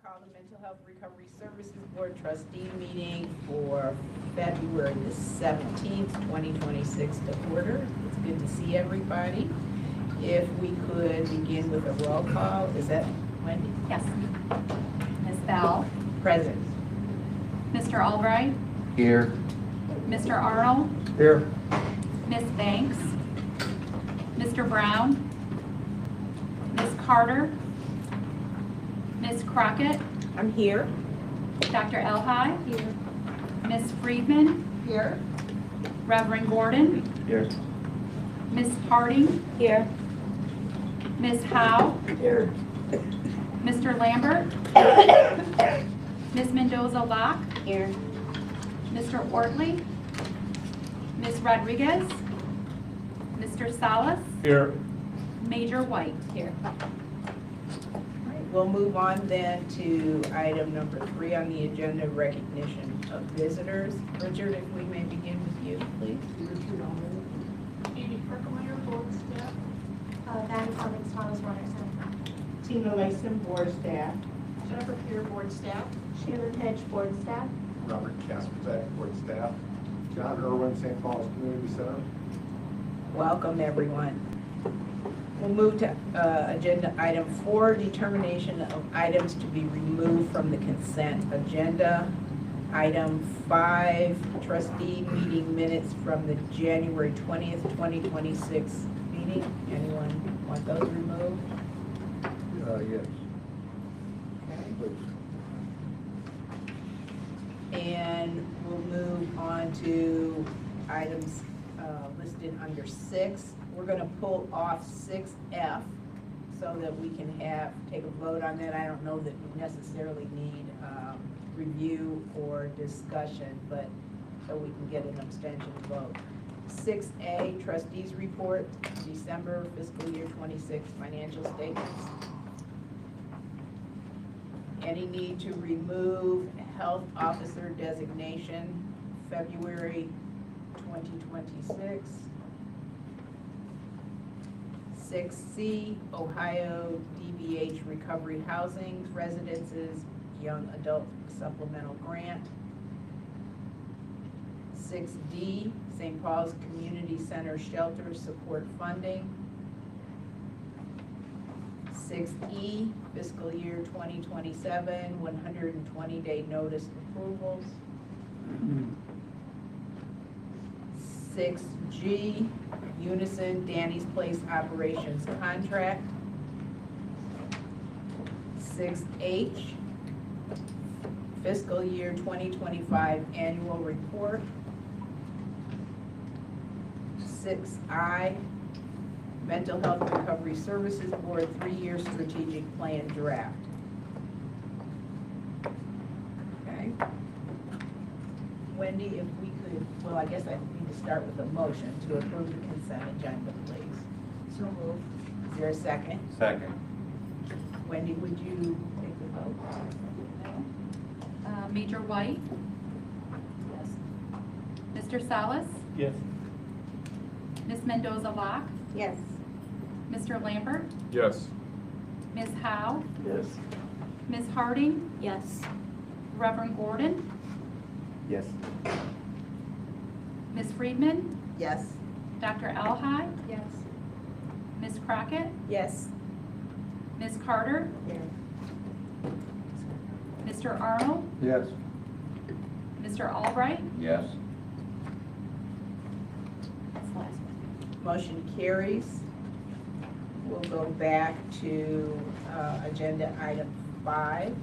call the Mental Health Recovery Services Board Trustee meeting for February the 17th, 2026 to order. It's good to see everybody. If we could begin with a roll call. Is that Wendy? Yes. Ms. Bell? Present. Mr. Albright? Here. Mr. Arnold? Here. Ms. Banks? Mr. Brown? Ms. Carter? Ms. Crockett? I'm here. Dr. Elhai? Here. Ms. Friedman? Here. Reverend Gordon? Here. Ms. Harding? Here. Ms. Howe? Here. Mr. Lambert? Ms. Mendoza-Locke? Here. Mr. Ortley? Ms. Rodriguez? Mr. Salas? Here. Major White? Here. We'll move on then to item number 3 on the agenda, recognition of visitors. Richard, if we may begin with you, please. Amy Perkmeyer, board staff. Van Cummings, Thomas Runnerson. Tina Lason, board staff. Jennifer Peer, board staff. Sheila Hedge, board staff. Robert Kasperzak, board staff. John Irwin, St. Paul's Community Center. Welcome, everyone. We'll move to agenda item 4, determination of items to be removed from the consent agenda. Item 5, trustee meeting minutes from the January 20th, 2026 meeting. Anyone want those removed? Yes. Okay. And we'll move on to items listed under 6. We're going to pull off 6F so that we can take a vote on that. I don't know that we necessarily need review or discussion, but so we can get an abstention vote. 6A, trustees report, December fiscal year 26 financial statements. Any need to remove health officer designation, February 2026. 6C, Ohio DBH Recovery Housing Residences Young Adult Supplemental Grant. 6D, St. Paul's Community Center Shelter Support Funding. 6E, fiscal year 2027, 120-day notice approvals. 6G, Unison Danny's Place Operations Contract. 6H, fiscal year 2025 annual report. 6I, Mental Health Recovery Services Board 3-year strategic plan draft. Okay. Wendy, if we could, well, I guess I need to start with a motion to approve the consent agenda, please. So moved. Is there a second? Second. Wendy, would you take the vote? Major White? Yes. Mr. Salas? Yes. Ms. Mendoza-Locke? Yes. Mr. Lambert? Yes. Ms. Howe? Yes. Ms. Harding? Yes. Reverend Gordon? Yes. Ms. Friedman? Yes. Dr. Elhai? Yes. Ms. Crockett? Yes. Ms. Carter? Yes. Mr. Arnold? Yes. Mr. Albright? Yes. That's the last one. Motion carries. We'll go back to agenda item 5.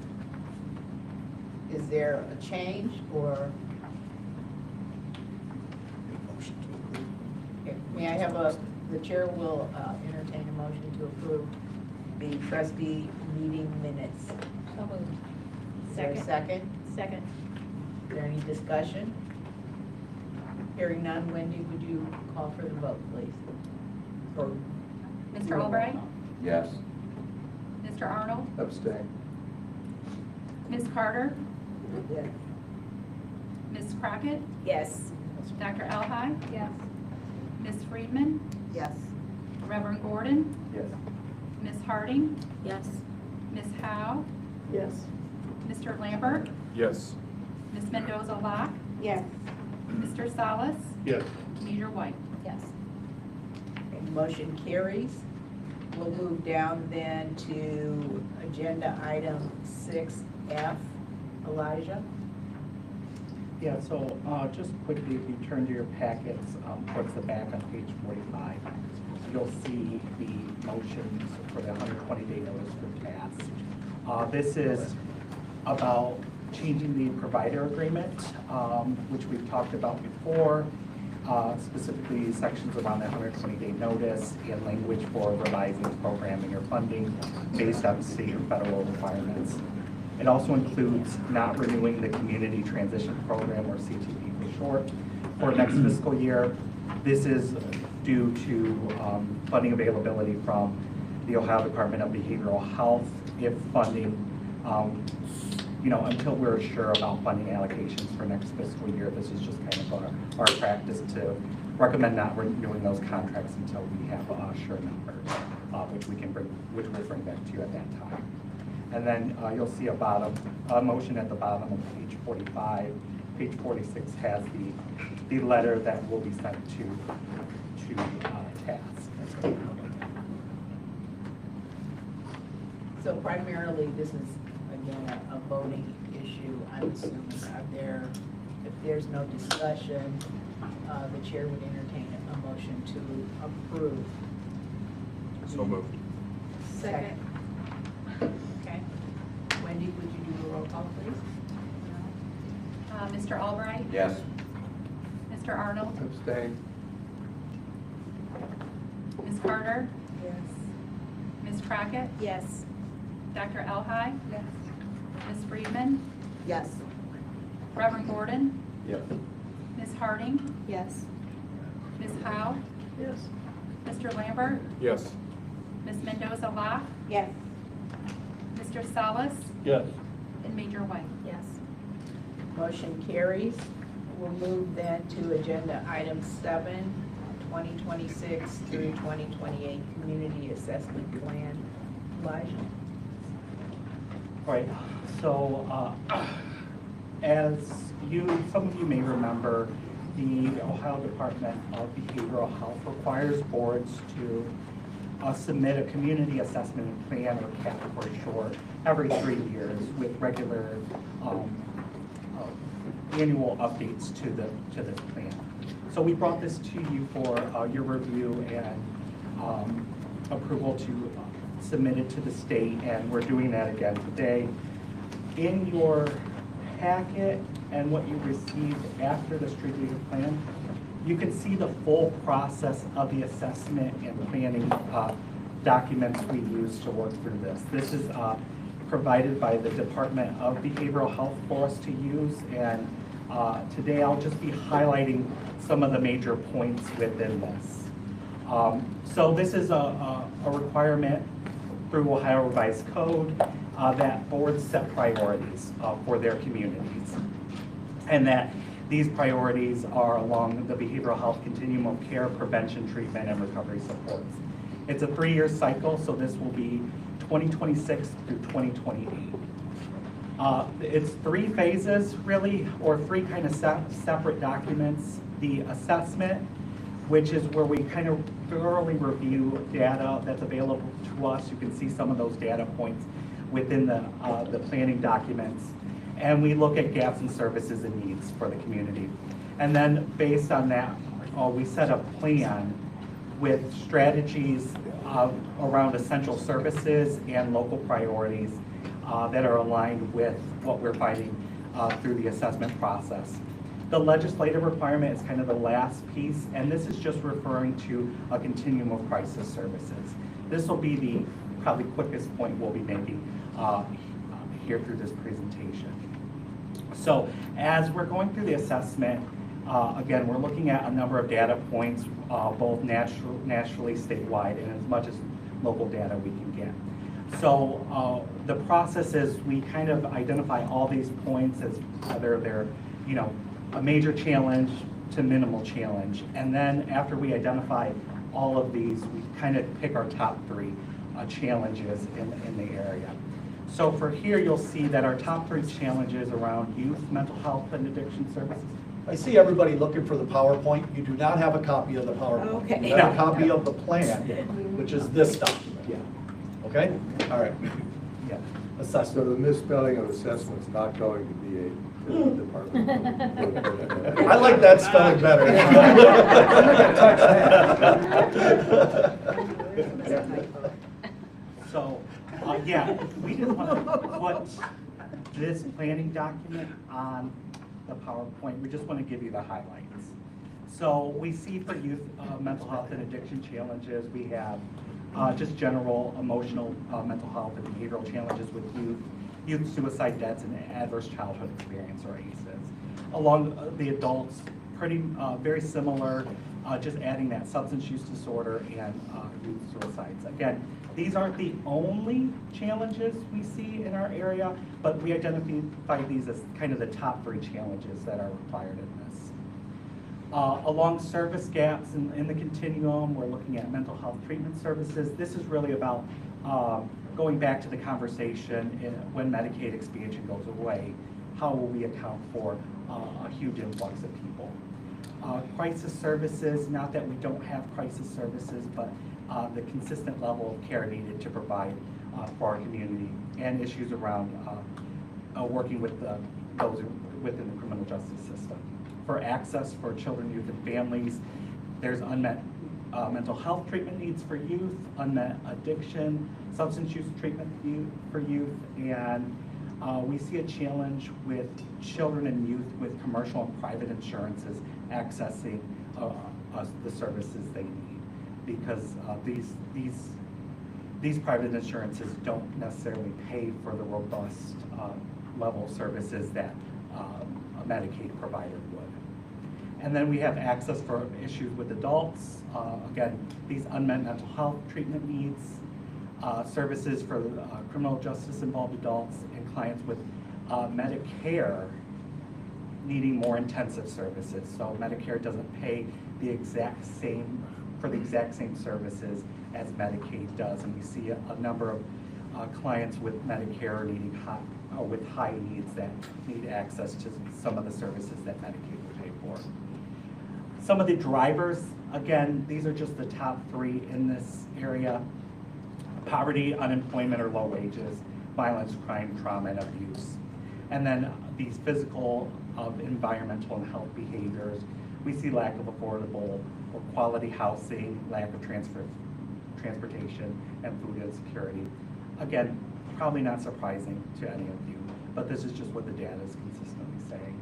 Is there a change or? Okay, may I have the chair will entertain a motion to approve the trustee meeting minutes. So moved. Is there a second? Second. Is there any discussion? Hearing none, Wendy, would you call for the vote, please? Or Mr. Albright? Yes. Mr. Arnold? Abstain. Ms. Carter? yes. Ms. Crockett? Yes. Dr. Elhai? Yes. Ms. Friedman? Yes. Reverend Gordon? Yes. Ms. Harding? Yes. Ms. Howe? Yes. Mr. Lambert, Yes. Ms. Mendoza-Locke, Yes. Mr. Salas, Yes. Major White. Yes. Okay, motion carries. We'll move down then to agenda item 6F. Elijah? Yeah, so just quickly, if you turn to your packets towards the back on page 45, you'll see the motions for the 120-day notice for tasks. This is about changing the provider agreement, which we've talked about before, specifically sections around the 120-day notice and language for revising programming or funding based on state or federal requirements. It also includes not renewing the Community Transition Program, or CTP for short, for next fiscal year. This is due to funding availability from the Ohio Department of Behavioral Health. If funding, until we're sure about funding allocations for next fiscal year, this is just kind of our practice to recommend not renewing those contracts until we have sure numbers, which we'll bring back to you at that time. And then you'll see a motion at the bottom of page 45. Page 46 has the letter that will be sent to task. So primarily, this is, again, a voting issue, I'm assuming. If there's no discussion, the chair would entertain a motion to approve. So moved. Second. Okay. Wendy, would you do the roll call, please? Mr. Albright, Yes. Mr. Arnold, Abstain. Ms. Carter, Yes. Ms. Crockett, Yes. Dr. Elhai, Yes. Ms. Friedman, Yes. Reverend Gordon, Yes. Ms. Harding, Yes. Ms. Howe, Yes. Mr. Lambert, Yes. Ms. Mendoza-Locke, Yes. Mr. Salas, Yes. and Major White. Yes. Motion carries. We'll move then to agenda item 7, 2026 through 2028 Community Assessment Plan. Elijah? Right, so as some of you may remember, the Ohio Department of Behavioral Health requires boards to submit a community assessment plan, or CAP for short, every 3 years with regular annual updates to this plan. So we brought this to you for your review and approval to submit it to the state, and we're doing that again today. In your packet and what you received after the strategic plan, you can see the full process of the assessment and planning documents we use to work through this. This is provided by the Department of Behavioral Health for us to use, and today I'll just be highlighting some of the major points within this. So this is a requirement through Ohio Revised Code that boards set priorities for their communities, and that these priorities are along the behavioral health continuum of care, prevention, treatment, and recovery supports. It's a 3-year cycle, so this will be 2026 through 2028. It's 3 phases, really, or 3 kind of separate documents. The assessment, which is where we kind of thoroughly review data that's available to us. You can see some of those data points within the planning documents. And we look at gaps in services and needs for the community. And then based on that, we set a plan with strategies around essential services and local priorities that are aligned with what we're finding through the assessment process. The legislative requirement is kind of the last piece, and this is just referring to a continuum of crisis services. This will be the probably quickest point we'll be making here through this presentation. So as we're going through the assessment, again, we're looking at a number of data points, both nationally, statewide, and as much as local data we can get. So the process is we kind of identify all these points as whether they're, a major challenge to minimal challenge. And then after we identify all of these, we kind of pick our top 3 challenges in the area. So for here, you'll see that our top 3 challenges around youth, mental health, and addiction services. I see everybody looking for the PowerPoint. You do not have a copy of the PowerPoint. Okay. You have a copy of the plan, which is this document. Yeah. Okay? All right. Yeah. So Assessment. the misspelling of assessment's not going to be a department. I like that spelling better. So, yeah, we didn't want to put this planning document on the PowerPoint. We just want to give you the highlights. So we see for youth mental health and addiction challenges, we have just general emotional mental health and behavioral challenges with youth suicide deaths and adverse childhood experience, or ACEs. Along the adults, pretty very similar, just adding that substance use disorder and youth suicides. Again, these aren't the only challenges we see in our area, but we identify these as kind of the top 3 challenges that are required in this. Along service gaps in the continuum, we're looking at mental health treatment services. This is really about going back to the conversation when Medicaid expansion goes away, how will we account for a huge influx of people? Crisis services, not that we don't have crisis services, but the consistent level of care needed to provide for our community, and issues around working with those within the criminal justice system. For access for children, youth, and families, there's unmet mental health treatment needs for youth, unmet addiction, substance use treatment for youth, and we see a challenge with children and youth with commercial and private insurances accessing the services they need, because these private insurances don't necessarily pay for the robust level of services that a Medicaid provider would. And then we have access for issues with adults. Again, these unmet mental health treatment needs, services for criminal justice involved adults and clients with Medicare needing more intensive services. So Medicare doesn't pay the exact same services as Medicaid does, and we see a number of clients with Medicare needing with high needs that need access to some of the services that Medicaid will pay for. Some of the drivers, again, these are just the top 3 in this area: poverty, unemployment or low wages, violence, crime, trauma, and abuse. And then these physical, environmental, and health behaviors. We see lack of affordable or quality housing, lack of transportation, and food insecurity. Again, probably not surprising to any of you, but this is just what the data is consistently saying.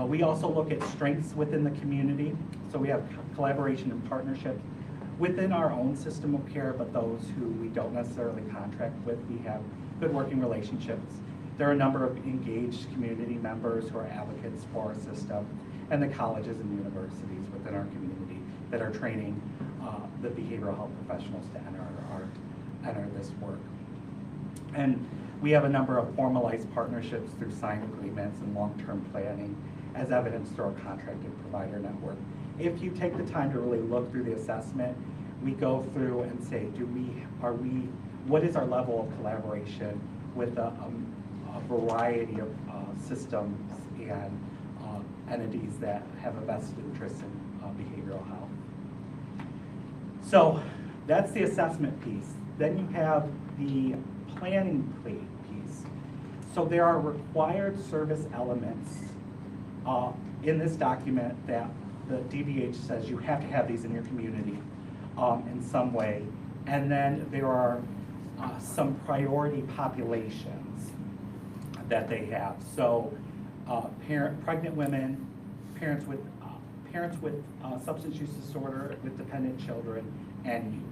We also look at strengths within the community. So we have collaboration and partnership within our own system of care, but those who we don't necessarily contract with, we have good working relationships. There are a number of engaged community members who are advocates for our system, and the colleges and universities within our community that are training the behavioral health professionals to enter this work. And we have a number of formalized partnerships through signed agreements and long-term planning, as evidenced through our contracted provider network. If you take the time to really look through the assessment, we go through and say, what is our level of collaboration with a variety of systems and entities that have a vested interest in behavioral health. So that's the assessment piece. Then you have the planning piece. So there are required service elements in this document that the DVH says you have to have these in your community in some way. And then there are some priority populations that they have. So pregnant women, parents with substance use disorder, with dependent children, and youth.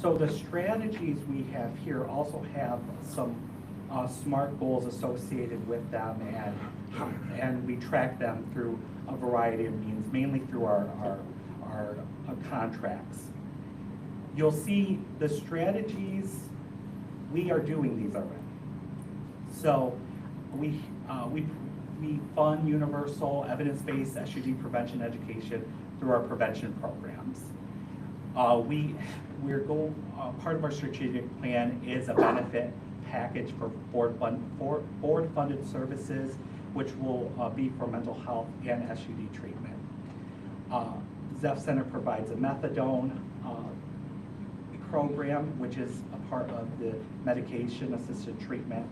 So the strategies we have here also have some SMART goals associated with them, and we track them through a variety of means, mainly through our contracts. You'll see the strategies, we are doing these already. So we fund universal evidence-based SUD prevention education through our prevention programs. Part of our strategic plan is a benefit package for board-funded services, which will be for mental health and SUD treatment. Zeph Center provides a methadone program, which is a part of the medication-assisted treatment.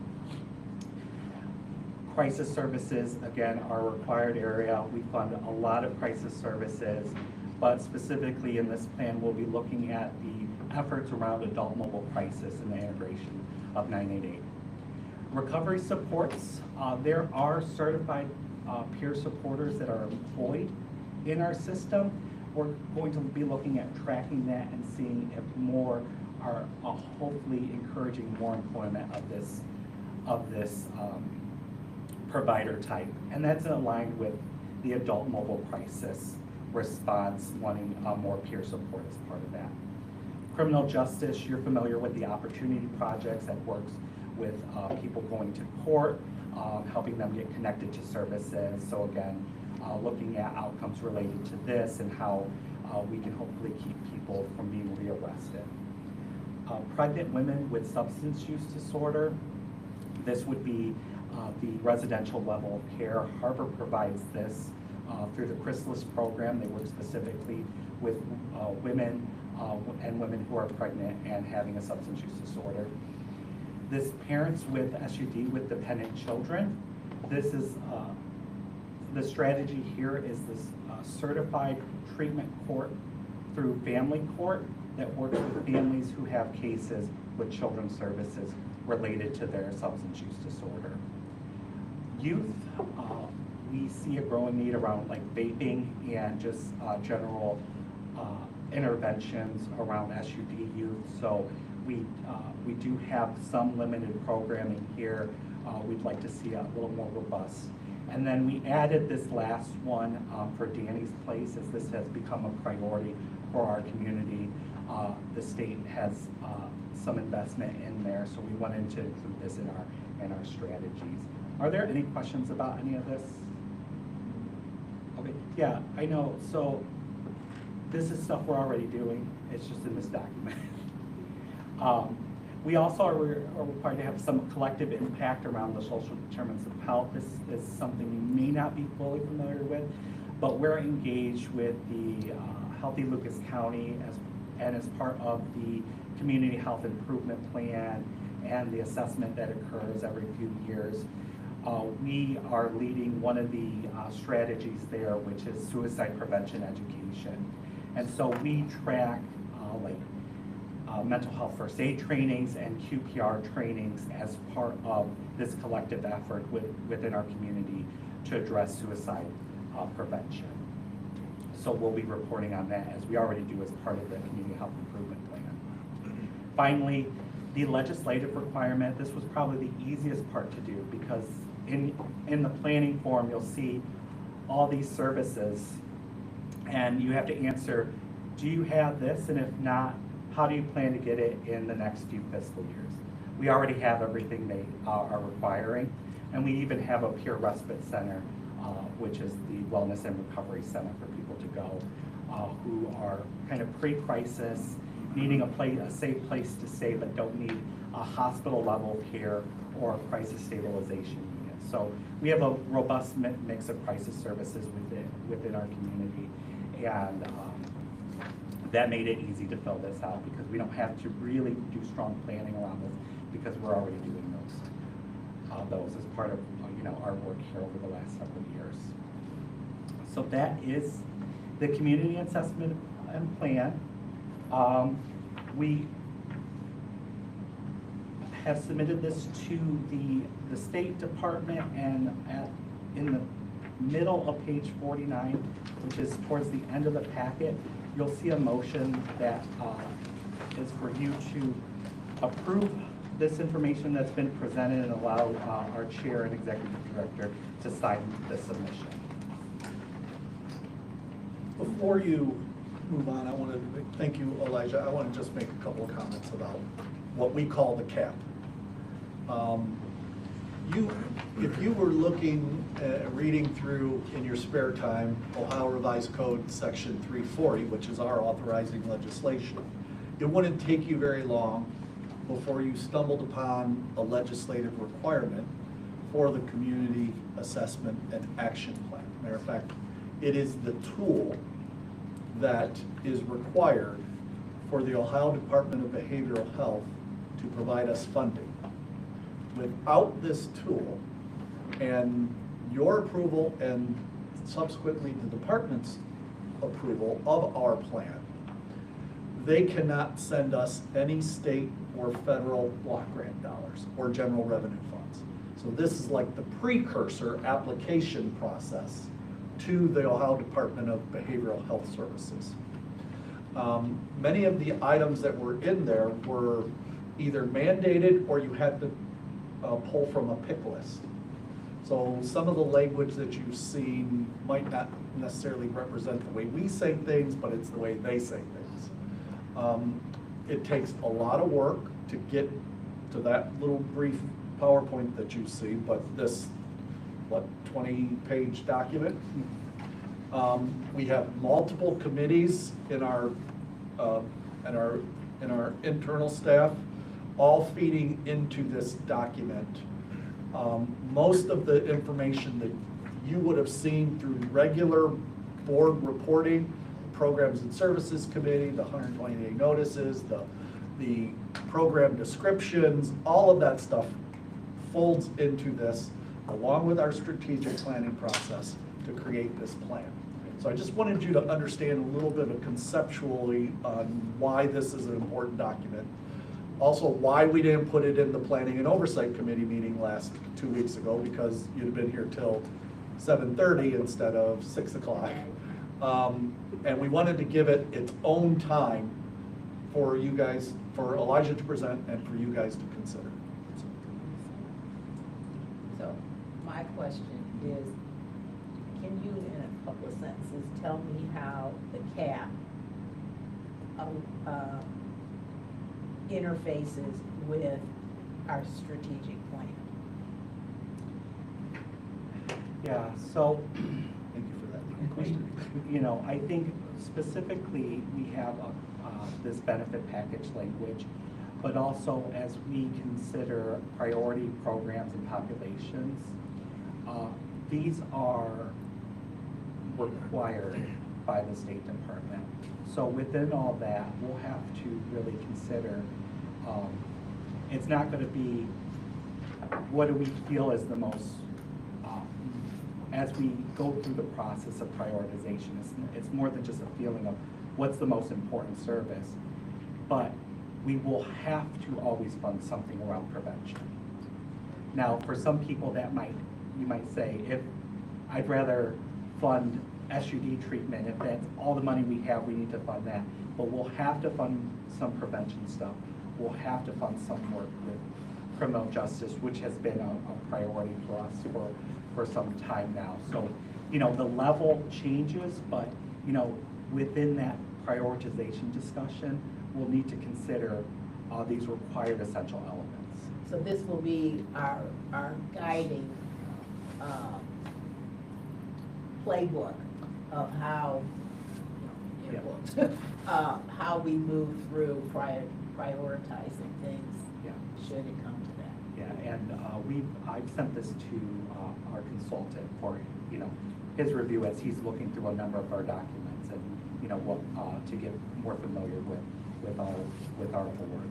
Crisis services, again, are a required area. We fund a lot of crisis services, but specifically in this plan, we'll be looking at the efforts around adult mobile crisis and the integration of 988. Recovery supports, there are certified peer supporters that are employed in our system. We're going to be looking at tracking that and seeing if more are hopefully encouraging more employment of this provider type. And that's aligned with the adult mobile crisis response, wanting more peer support as part of that. Criminal justice, you're familiar with the opportunity projects that works with people going to court, helping them get connected to services. So again, looking at outcomes related to this and how we can hopefully keep people from being rearrested. Pregnant women with substance use disorder, this would be the residential level of care. Harbor provides this through the Chrysalis program. They work specifically with women and women who are pregnant and having a substance use disorder. This parents with SUD with dependent children. This is the strategy here is this certified treatment court through family court that works with families who have cases with children's services related to their substance use disorder. Youth, we see a growing need around like vaping and just general interventions around SUD youth. So we do have some limited programming here. We'd like to see a little more robust. And then we added this last one for Danny's Place, as this has become a priority for our community. The state has some investment in there, so we wanted to include this in our strategies. Are there any questions about any of this? Okay, yeah, I know. So this is stuff we're already doing. It's just in this document. We also are required to have some collective impact around the social determinants of health. This is something you may not be fully familiar with, but we're engaged with the Healthy Lucas County as part of the Community Health Improvement Plan and the assessment that occurs every few years. We are leading one of the strategies there, which is suicide prevention education. And so we track mental health first aid trainings and QPR trainings as part of this collective effort within our community to address suicide prevention. So we'll be reporting on that, as we already do as part of the Community Health Improvement Plan. Finally, the legislative requirement, this was probably the easiest part to do, because in the planning form, you'll see all these services, and you have to answer, do you have this? And if not, how do you plan to get it in the next few fiscal years? We already have everything they are requiring, and we even have a peer respite center, which is the wellness and recovery center for people to go who are kind of pre-crisis, needing a safe place to stay, but don't need a hospital level care or a crisis stabilization unit. So we have a robust mix of crisis services within our community, and that made it easy to fill this out, because we don't have to really do strong planning around this, because we're already doing those as part of our work here over the last several years. So that is the community assessment and plan. We have submitted this to the State Department, and in the middle of page 49, which is towards the end of the packet, you'll see a motion that is for you to approve this information that's been presented and allow our chair and executive director to sign the submission. Before you move on, I want to thank you, Elijah. I want to just make a couple of comments about what we call the CAP. If you were looking at reading through in your spare time Ohio Revised Code Section 340, which is our authorizing legislation, it wouldn't take you very long before you stumbled upon a legislative requirement for the Community Assessment and Action Plan. Matter of fact, it is the tool that is required for the Ohio Department of Behavioral Health to provide us funding. Without this tool and your approval and subsequently the department's approval of our plan, they cannot send us any state or federal block grant dollars or general revenue funds. So this is like the precursor application process to the Ohio Department of Behavioral Health Services. Many of the items that were in there were either mandated or you had to pull from a pick list. So some of the language that you've seen might not necessarily represent the way we say things, but it's the way they say things. It takes a lot of work to get to that little brief PowerPoint that you see, but this, 20-page document. We have multiple committees in our internal staff, all feeding into this document. Most of the information that you would have seen through regular board reporting, Programs and Services Committee, the 120-day notices, the program descriptions, all of that stuff folds into this, along with our strategic planning process to create this plan. So I just wanted you to understand a little bit of conceptually on why this is an important document. Also, why we didn't put it in the Planning and Oversight Committee meeting 2 weeks ago, because you'd have been here till 7:30 instead of 6 o'clock. And we wanted to give it its own time for you guys, for Elijah to present and for you guys to consider. So my question is, can you, in a couple of sentences, tell me how the CAP interfaces with our strategic plan? Yeah, so, Thank you for that question. you know, I think specifically we have this benefit package language, but also as we consider priority programs and populations, these are required by the State Department. So within all that, we'll have to really consider, it's not going to be, what do we feel is the most, as we go through the process of prioritization, it's more than just a feeling of what's the most important service, but we will have to always fund something around prevention. Now, for some people you might say, if I'd rather fund SUD treatment, if that's all the money we have, we need to fund that. But we'll have to fund some prevention stuff. We'll have to fund some work with criminal justice, which has been a priority for us for some time now. So, you know, the level changes, but, you know, within that prioritization discussion, we'll need to consider these required essential elements. So this will be our guiding playbook of how, how we move through prioritizing things, Yeah. should it come to that. Yeah, and I've sent this to our consultant for, you know, his review as he's looking through a number of our documents and, you know, what, to get more familiar with our board.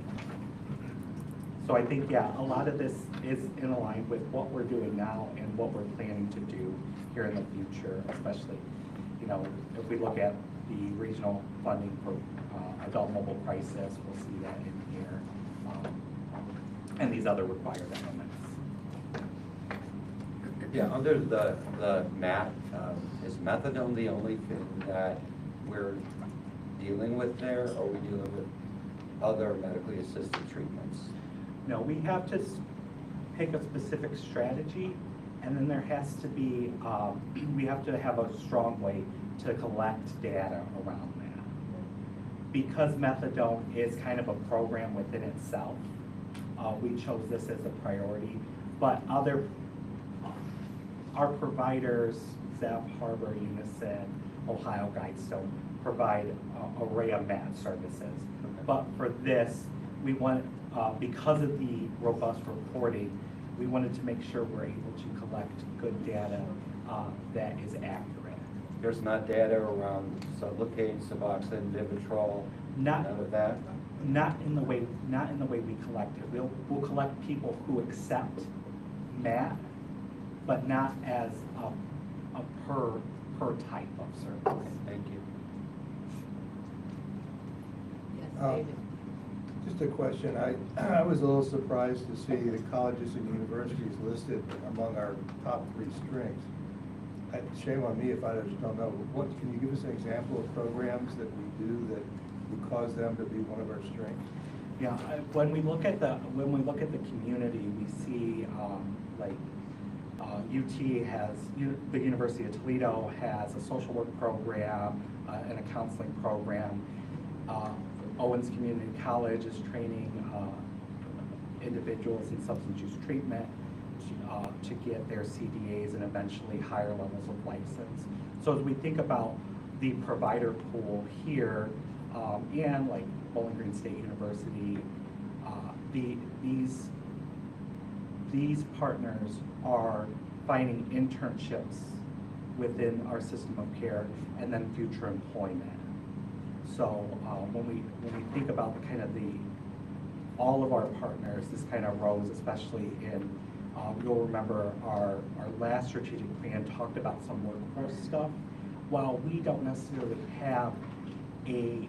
So I think, yeah, a lot of this is in line with what we're doing now and what we're planning to do here in the future, especially, you know, if we look at the regional funding for adult mobile crisis, we'll see that in here, and these other required elements. Yeah, under the MAT, is methadone the only thing that we're dealing with there, or are we dealing with other medically assisted treatments? No, we have to pick a specific strategy, and then there has to be, we have to have a strong way to collect data around that. Because methadone is kind of a program within itself, we chose this as a priority, but our providers, Zep, Harbor, Unison, Ohio Guidestone, provide an array of MAT services. But for this, we want because of the robust reporting, we wanted to make sure we're able to collect good data that is accurate. There's not data around Sublocade, Suboxone, Vivitrol, Not- none of that? Not in the way we collect it. We'll collect people who accept MAT, but not as a per type of service. Thank you. Yes, Uh, David? Just a question, I was a little surprised to see the colleges and universities listed among our top 3 strengths. Shame on me if I just don't know, can you give us an example of programs that we do that would cause them to be one of our strengths? Yeah, when we look at the community, we see like UT has, the University of Toledo has a social work program and a counseling program. Owens Community College is training individuals in substance use treatment to get their CDAs and eventually higher levels of license. So as we think about the provider pool here, and like Bowling Green State University, these partners are finding internships within our system of care and then future employment. So when we think about all of our partners, this kind of rose, especially in, you'll remember our last strategic plan talked about some workforce stuff. While we don't necessarily have a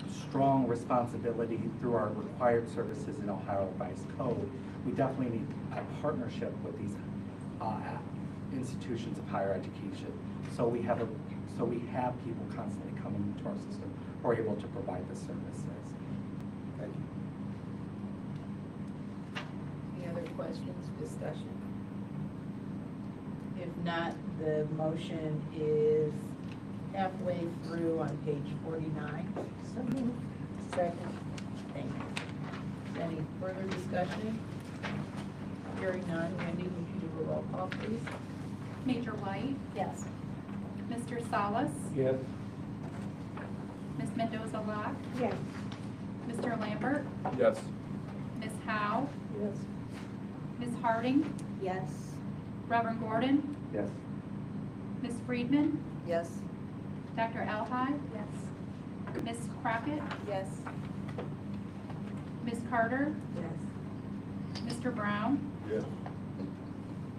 strong responsibility through our required services in Ohio Revised Code, we definitely need a partnership with these institutions of higher education. So we have people constantly coming into our system who are able to provide the services. Thank you. Any other questions, discussion? If not, the motion is halfway through on page 49. So moved. Second. Thank you. Any further discussion? Hearing none, Wendy, would you do a roll call, please? Major White, Yes. Mr. Salas, Yes. Ms. Mendoza-Locke, Yes. Mr. Lambert, Yes. Ms. Howe, Yes. Ms. Harding, Yes. Reverend Gordon, Yes. Ms. Friedman, Yes. Dr. Elhai, Yes. Ms. Crockett, Yes. Ms. Carter, Yes. Mr. Brown, Yes.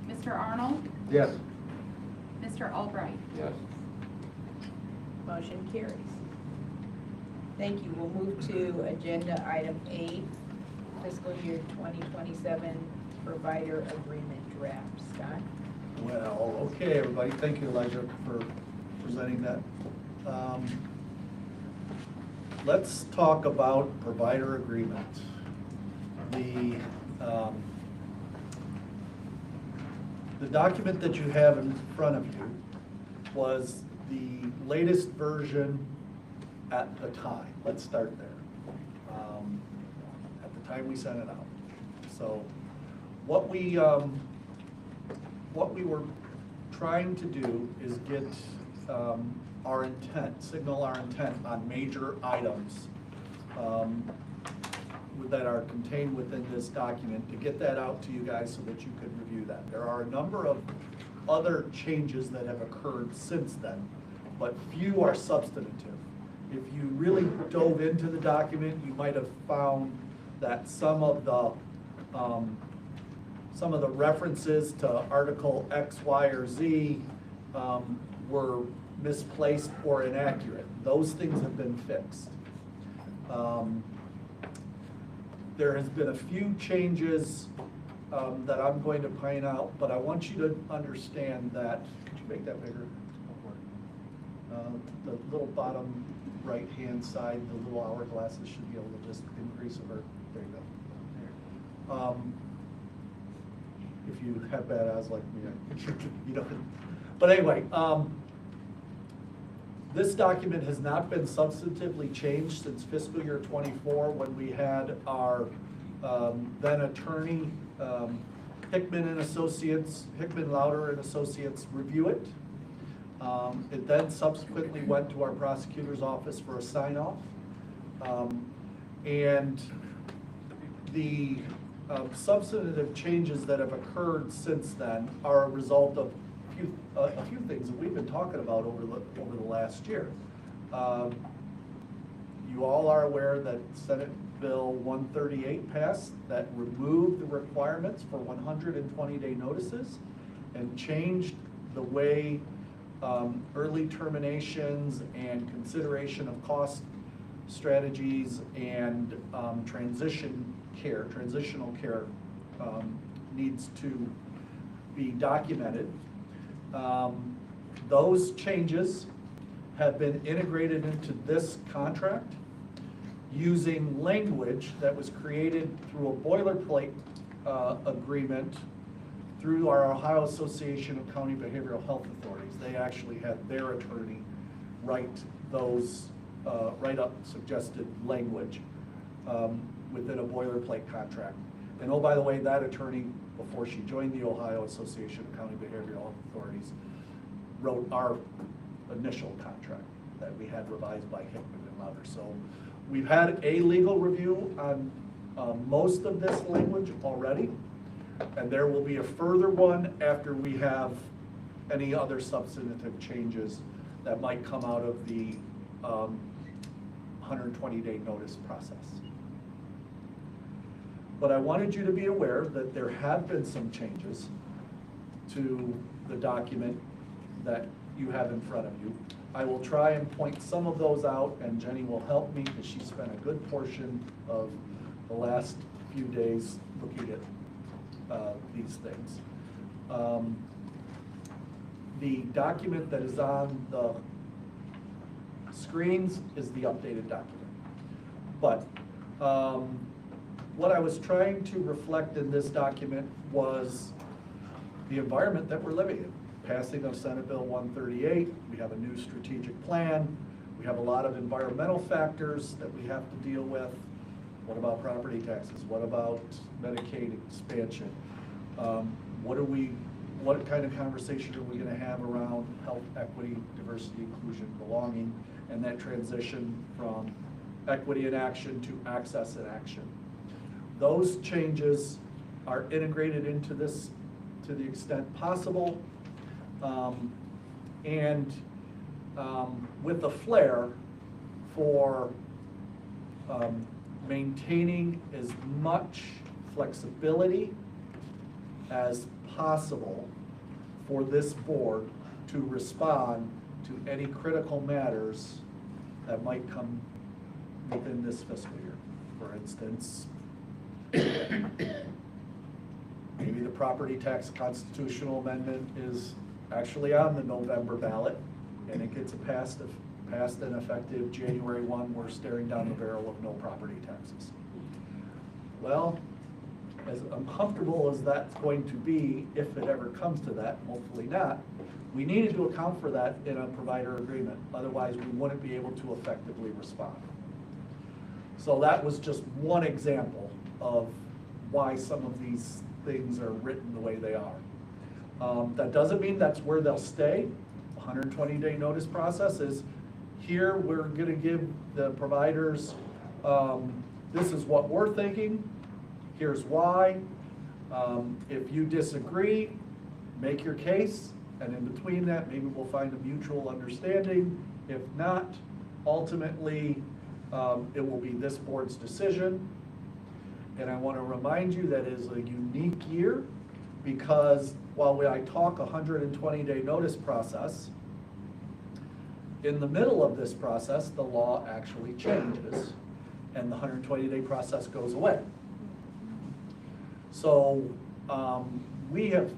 Mr. Arnold, Yes. Mr. Albright. Yes. Motion carries. Thank you. We'll move to agenda item 8, fiscal year 2027 provider agreement draft. Scott? Well, okay, everybody, thank you, Elijah, for presenting that. Let's talk about provider agreement. The document that you have in front of you was the latest version at the time. Let's start there. At the time we sent it out. So what we were trying to do is get our intent, signal our intent on major items that are contained within this document, to get that out to you guys so that you could review that. There are a number of other changes that have occurred since then, but few are substantive. If you really dove into the document, you might have found that some of the references to Article X, Y, or Z were misplaced or inaccurate. Those things have been fixed. There has been a few changes that I'm going to point out, but I want you to understand that, could you make that bigger? The little bottom right-hand side, the little hourglasses should be able to just increase or, there you go. If you have bad eyes like me, you know. But anyway, this document has not been substantively changed since fiscal year '24, when we had our then attorney Hickman and Associates, Hickman, Louder and Associates review it. It then subsequently went to our prosecutor's office for a sign-off. And the substantive changes that have occurred since then are a result of a few things that we've been talking about over the last year. You all are aware that Senate Bill 138 passed that removed the requirements for 120-day notices and changed the way early terminations and consideration of cost strategies and transitional care needs to be documented. Those changes have been integrated into this contract using language that was created through a boilerplate agreement through our Ohio Association of County Behavioral Health Authorities. They actually had their attorney write up suggested language within a boilerplate contract. And oh, by the way, that attorney, before she joined the Ohio Association of County Behavioral Health Authorities, wrote our initial contract that we had revised by Hickman and Lauder. So we've had a legal review on most of this language already, and there will be a further one after we have any other substantive changes that might come out of the 120-day notice process. But I wanted you to be aware that there have been some changes to the document that you have in front of you. I will try and point some of those out, and Jenny will help me because she spent a good portion of the last few days looking at these things. The document that is on the screens is the updated document. But what I was trying to reflect in this document was the environment that we're living in. Passing of Senate Bill 138, we have a new strategic plan, we have a lot of environmental factors that we have to deal with. What about property taxes? What about Medicaid expansion? What kind of conversation are we gonna have around health, equity, diversity, inclusion, belonging, and that transition from equity in action to access in action? Those changes are integrated into this to the extent possible, with a flair for maintaining as much flexibility as possible for this board to respond to any critical matters that might come within this fiscal year. For instance, maybe the property tax constitutional amendment is actually on the November ballot, and it gets passed and effective January 1, we're staring down the barrel of no property taxes. Well, as uncomfortable as that's going to be, if it ever comes to that, hopefully not, we needed to account for that in a provider agreement. Otherwise, we wouldn't be able to effectively respond. So that was just one example of why some of these things are written the way they are. That doesn't mean that's where they'll stay. 120-day notice process is here. We're going to give the providers, this is what we're thinking. Here's why. If you disagree, make your case, and in between that, maybe we'll find a mutual understanding. If not, ultimately, it will be this board's decision. And I want to remind you that it is a unique year because while I talk 120-day notice process, in the middle of this process, the law actually changes and the 120-day process goes away. So we have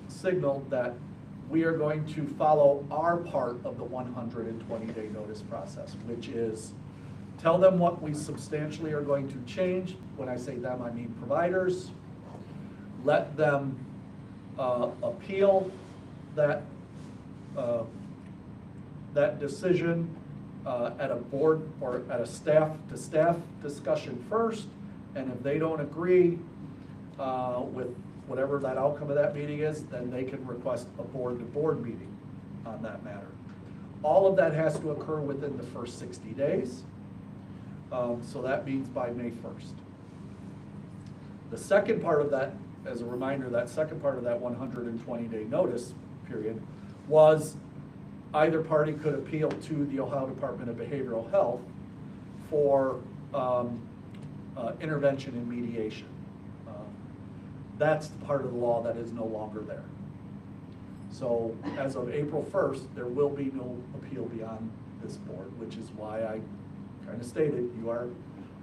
signaled that we are going to follow our part of the 120-day notice process, which is tell them what we substantially are going to change. When I say them, I mean providers. Let them appeal that decision at a board or at a staff-to-staff discussion first. And if they don't agree with whatever that outcome of that meeting is, then they can request a board-to-board meeting on that matter. All of that has to occur within the first 60 days. So that means by May 1st. The second part of that, as a reminder, that second part of that 120-day notice period was either party could appeal to the Ohio Department of Behavioral Health for intervention and mediation. That's the part of the law that is no longer there. So as of April 1st, there will be no appeal beyond this board, which is why I kind of stated you are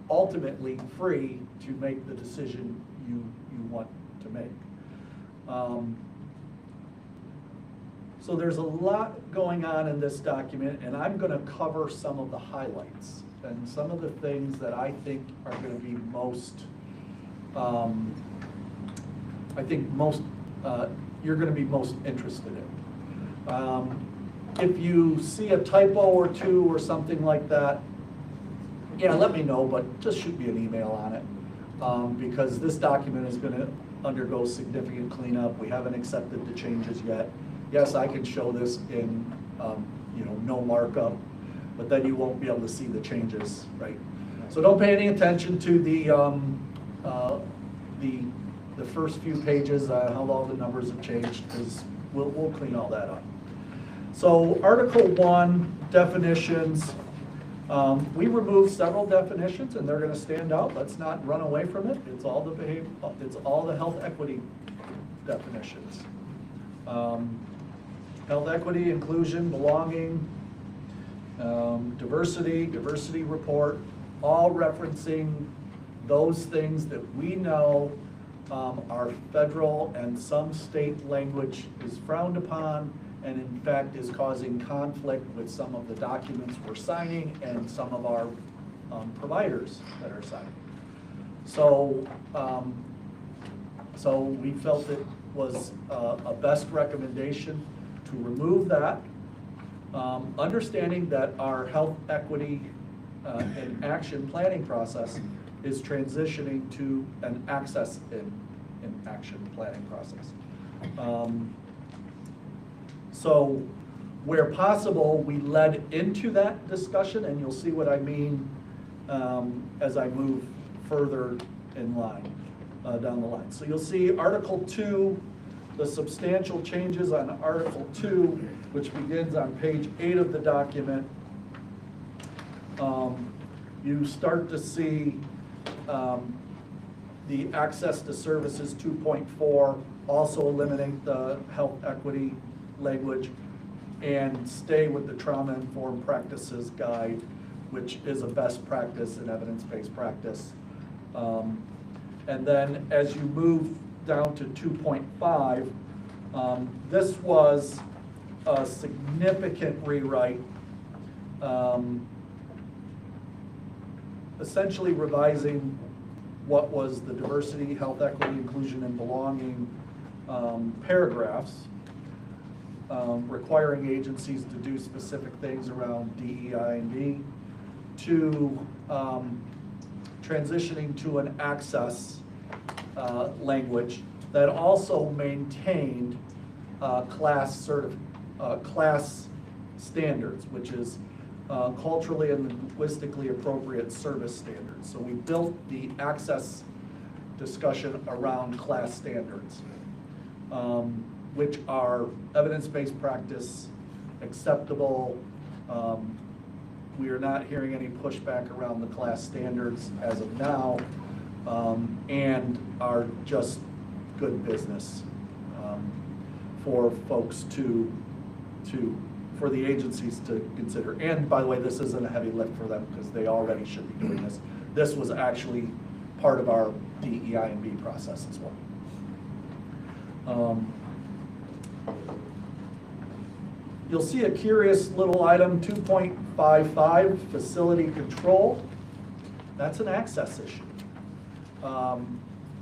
ultimately free to make the decision you want to make. So there's a lot going on in this document, and I'm going to cover some of the highlights and some of the things that I think are going to be most, you're going to be most interested in. If you see a typo or two or something like that, yeah, let me know, but just shoot me an email on it, because this document is going to undergo significant cleanup. We haven't accepted the changes yet. Yes, I can show this in, no markup, but then you won't be able to see the changes, right? So don't pay any attention to the first few pages, how all the numbers have changed, because we'll clean all that up. So Article 1, definitions. We removed several definitions, and they're going to stand out. Let's not run away from it. It's all the health equity definitions. Health equity, inclusion, belonging, diversity report, all referencing those things that we know our federal and some state language is frowned upon, and in fact is causing conflict with some of the documents we're signing and some of our providers that are signing. So, so we felt it was a best recommendation to remove that, understanding that our health equity and action planning process is transitioning to an access in action planning process. So where possible, we led into that discussion, and you'll see what I mean as I move further in line, down the line. So you'll see Article 2, the substantial changes on Article 2, which begins on page 8 of the document. You start to see the access to services 2.4, also eliminate the health equity language and stay with the trauma-informed practices guide, which is a best practice and evidence-based practice. And then as you move down to 2.5, this was a significant rewrite, essentially revising what was the diversity, health equity, inclusion, and belonging paragraphs, requiring agencies to do specific things around DEI and D, to transitioning to an access language that also maintained class standards, which is culturally and linguistically appropriate service standards. So we built the access discussion around class standards, which are evidence-based practice, acceptable. We are not hearing any pushback around the class standards as of now, and are just good business for folks for the agencies to consider. And by the way, this isn't a heavy lift for them because they already should be doing this. This was actually part of our DEI and B process as well. You'll see a curious little item, 2.55, facility control. That's an access issue.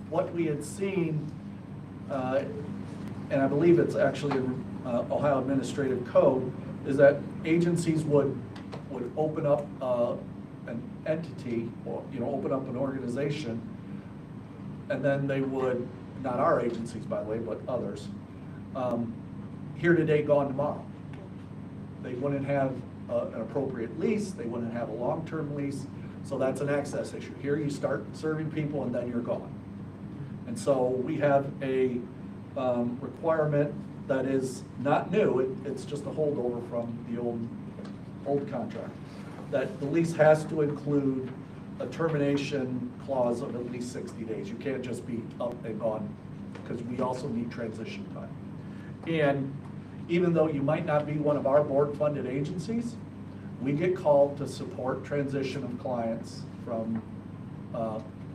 What we had seen, and I believe it's actually Ohio Administrative Code, is that agencies would open up an entity, or open up an organization, and then they would, not our agencies by the way, but others, here today, gone tomorrow. They wouldn't have an appropriate lease, they wouldn't have a long-term lease, so that's an access issue. Here you start serving people and then you're gone. And so we have a requirement that is not new, it's just a holdover from the old contract, that the lease has to include a termination clause of at least 60 days. You can't just be up and gone, because we also need transition time. And even though you might not be one of our board-funded agencies, we get called to support transition of clients from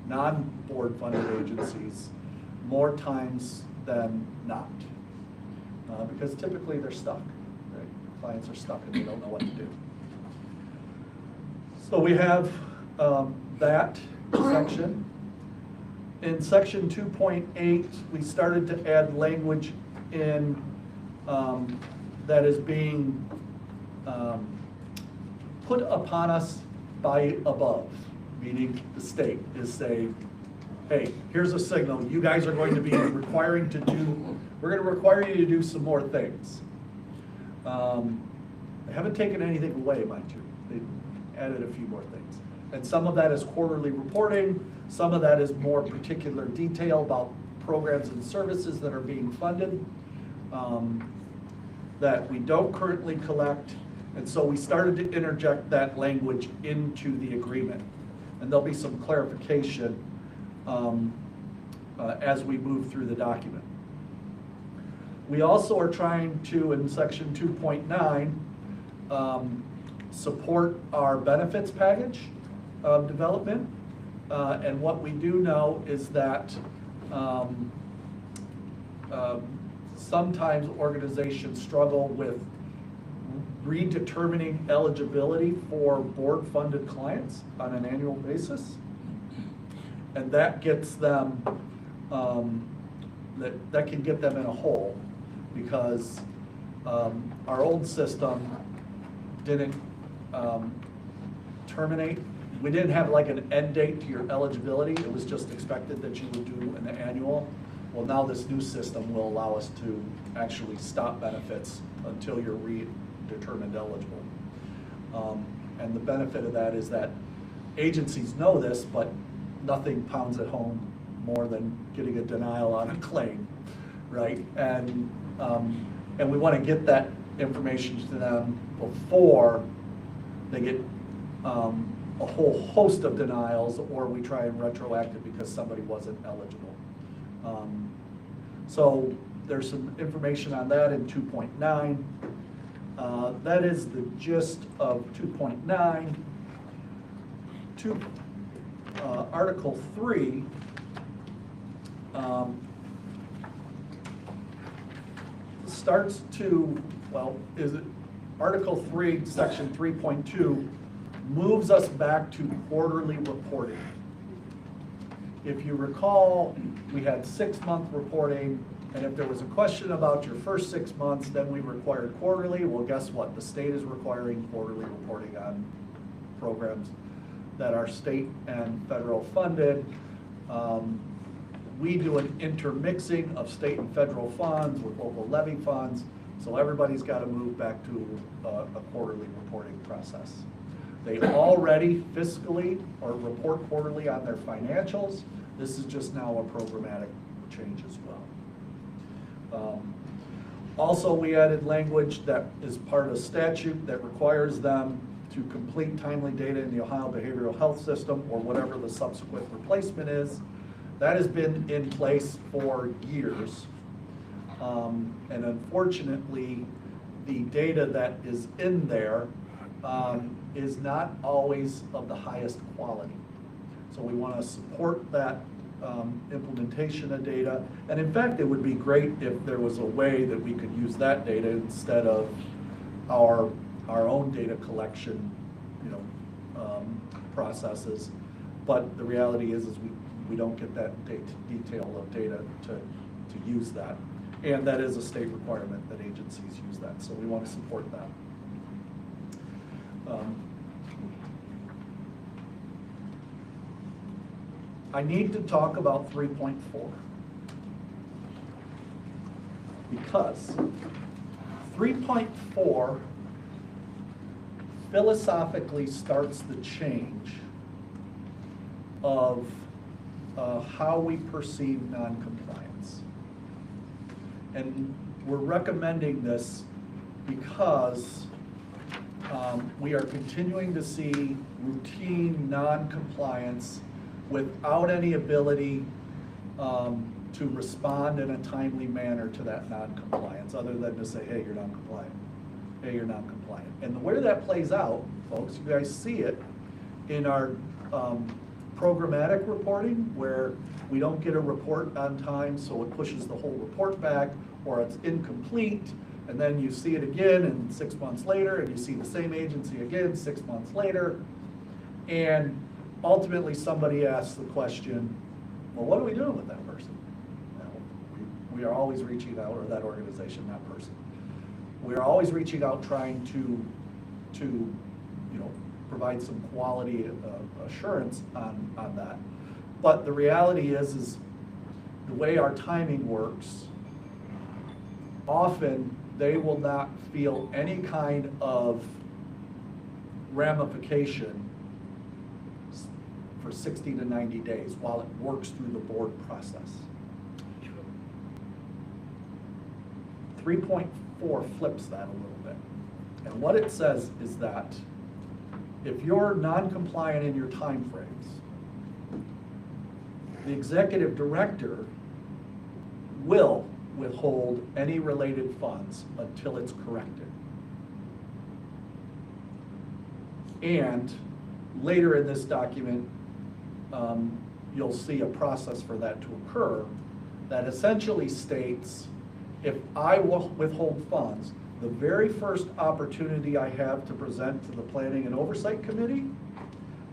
non-board funded agencies more times than not. Because typically they're stuck, right? Clients are stuck and they don't know what to do. So we have that section. In section 2.8, we started to add language in that is being put upon us by above, meaning the state is saying, hey, here's a signal, you guys are going to be requiring to do, we're going to require you to do some more things. They haven't taken anything away, mind you. They added a few more things. And some of that is quarterly reporting, some of that is more particular detail about programs and services that are being funded that we don't currently collect. And so we started to interject that language into the agreement. And there'll be some clarification as we move through the document. We also are trying to, in section 2.9, support our benefits package development. And what we do know is that sometimes organizations struggle with redetermining eligibility for board-funded clients on an annual basis. And that gets them, that can get them in a hole, because our old system didn't terminate. We didn't have like an end date to your eligibility. It was just expected that you would do an annual. Well, now this new system will allow us to actually stop benefits until you're redetermined eligible. And the benefit of that is that agencies know this, but nothing pounds it home more than getting a denial on a claim, right? And we want to get that information to them before they get a whole host of denials, or we try and retroact it because somebody wasn't eligible. So there's some information on that in 2.9. That is the gist of 2.9. Article 3 starts to, well, Article 3, Section 3.2 moves us back to quarterly reporting. If you recall, we had 6-month reporting, and if there was a question about your first 6 months, then we required quarterly. Well, guess what? The state is requiring quarterly reporting on programs that are state and federal funded. We do an intermixing of state and federal funds with local levy funds, so everybody's got to move back to a quarterly reporting process. They already fiscally or report quarterly on their financials. This is just now a programmatic change as well. Also, we added language that is part of statute that requires them to complete timely data in the Ohio Behavioral Health System, or whatever the subsequent replacement is. That has been in place for years. And unfortunately, the data that is in there is not always of the highest quality. So we want to support that implementation of data. And in fact, it would be great if there was a way that we could use that data instead of our own data collection, processes. But the reality is we don't get that detail of data to use that. And that is a state requirement that agencies use that. So we want to support that. I need to talk about 3.4 because 3.4 philosophically starts the change of how we perceive noncompliance. And we're recommending this because we are continuing to see routine noncompliance without any ability to respond in a timely manner to that noncompliance, other than to say, hey, you're non-compliant. Hey, you're non-compliant. And the way that plays out, folks, you guys see it in our programmatic reporting, where we don't get a report on time, so it pushes the whole report back, or it's incomplete, and then you see it again and 6 months later, and you see the same agency again 6 months later, and ultimately somebody asks the question, well, what are we doing with that person? Well, we are always reaching out, or that organization, that person. We are always reaching out, trying to provide some quality assurance on that. But the reality is the way our timing works, often they will not feel any kind of ramification for 60 to 90 days while it works through the board process. 3.4 flips that a little bit. And what it says is that if you're non-compliant in your timeframes, the executive director will withhold any related funds until it's corrected. And later in this document, you'll see a process for that to occur that essentially states, if I will withhold funds, the very first opportunity I have to present to the Planning and Oversight Committee,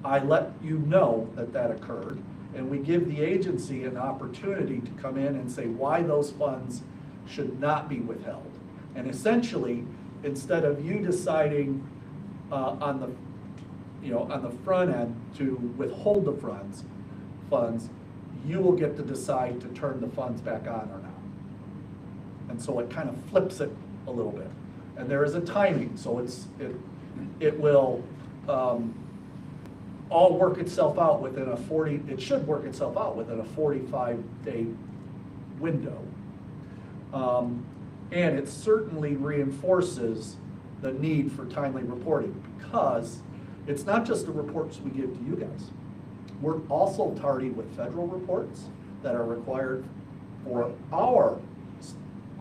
I let you know that that occurred, and we give the agency an opportunity to come in and say why those funds should not be withheld. And essentially, instead of you deciding on the front end to withhold the funds, you will get to decide to turn the funds back on or not. And so it kind of flips it a little bit. And there is a timing, so it will all work itself out within it should work itself out within a 45-day window. And it certainly reinforces the need for timely reporting, because it's not just the reports we give to you guys. We're also tardy with federal reports that are required for our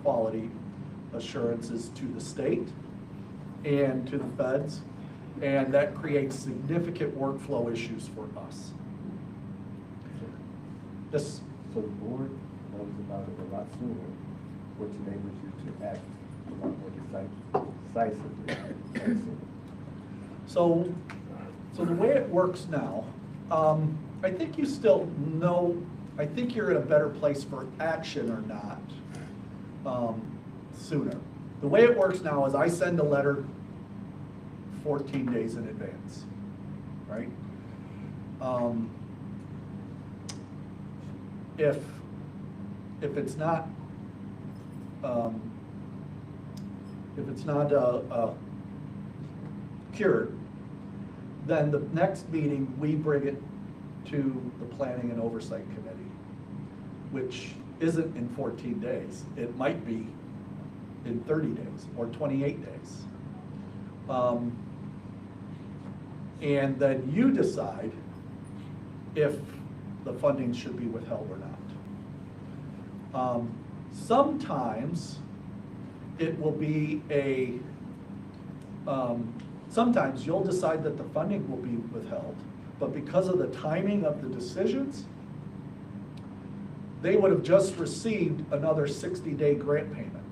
quality assurances to the state and to the feds, and that creates significant workflow issues for us. This, So the board knows about it a lot sooner, which enables you to act a lot more decisively. so the way it works now, I think you still know, I think you're in a better place for action or not sooner. The way it works now is I send a letter 14 days in advance, right? If it's not cured, then the next meeting we bring it to the Planning and Oversight Committee, which isn't in 14 days. It might be in 30 days or 28 days. And then you decide if the funding should be withheld or not. Sometimes it will be sometimes you'll decide that the funding will be withheld, but because of the timing of the decisions, they would have just received another 60-day grant payment.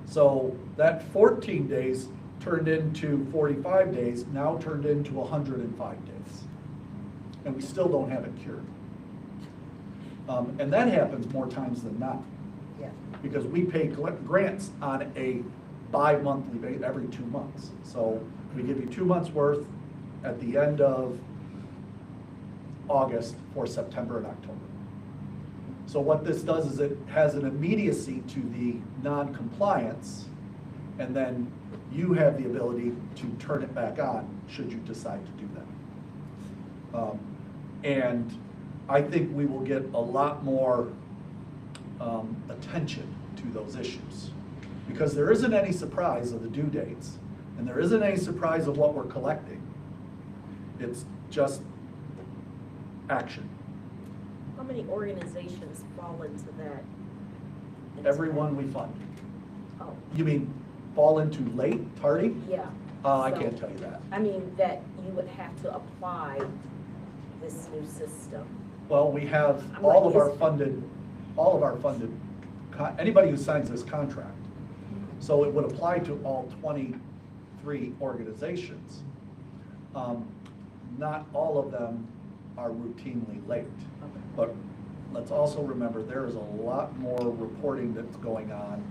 So that 14 days turned into 45 days, now turned into 105 days. And we still don't have it cured. And that happens more times than not. Yeah. Because we pay grants on a bi-monthly basis, every 2 months. So we give you 2 months worth at the end of August for September and October. So what this does is it has an immediacy to the non-compliance, and then you have the ability to turn it back on should you decide to do that. And I think we will get a lot more attention to those issues. Because there isn't any surprise of the due dates, and there isn't any surprise of what we're collecting. It's just action. How many organizations fall into that? Everyone we fund. Oh, You mean fall into late, tardy? yeah. I So, can't tell you that. I mean, that you would have to apply this new system. Well, we have I'm all like, of our is- funded, anybody who signs this contract. So it would apply to all 23 organizations. Not all of them are routinely late. But let's also remember, there is a lot more reporting that's going on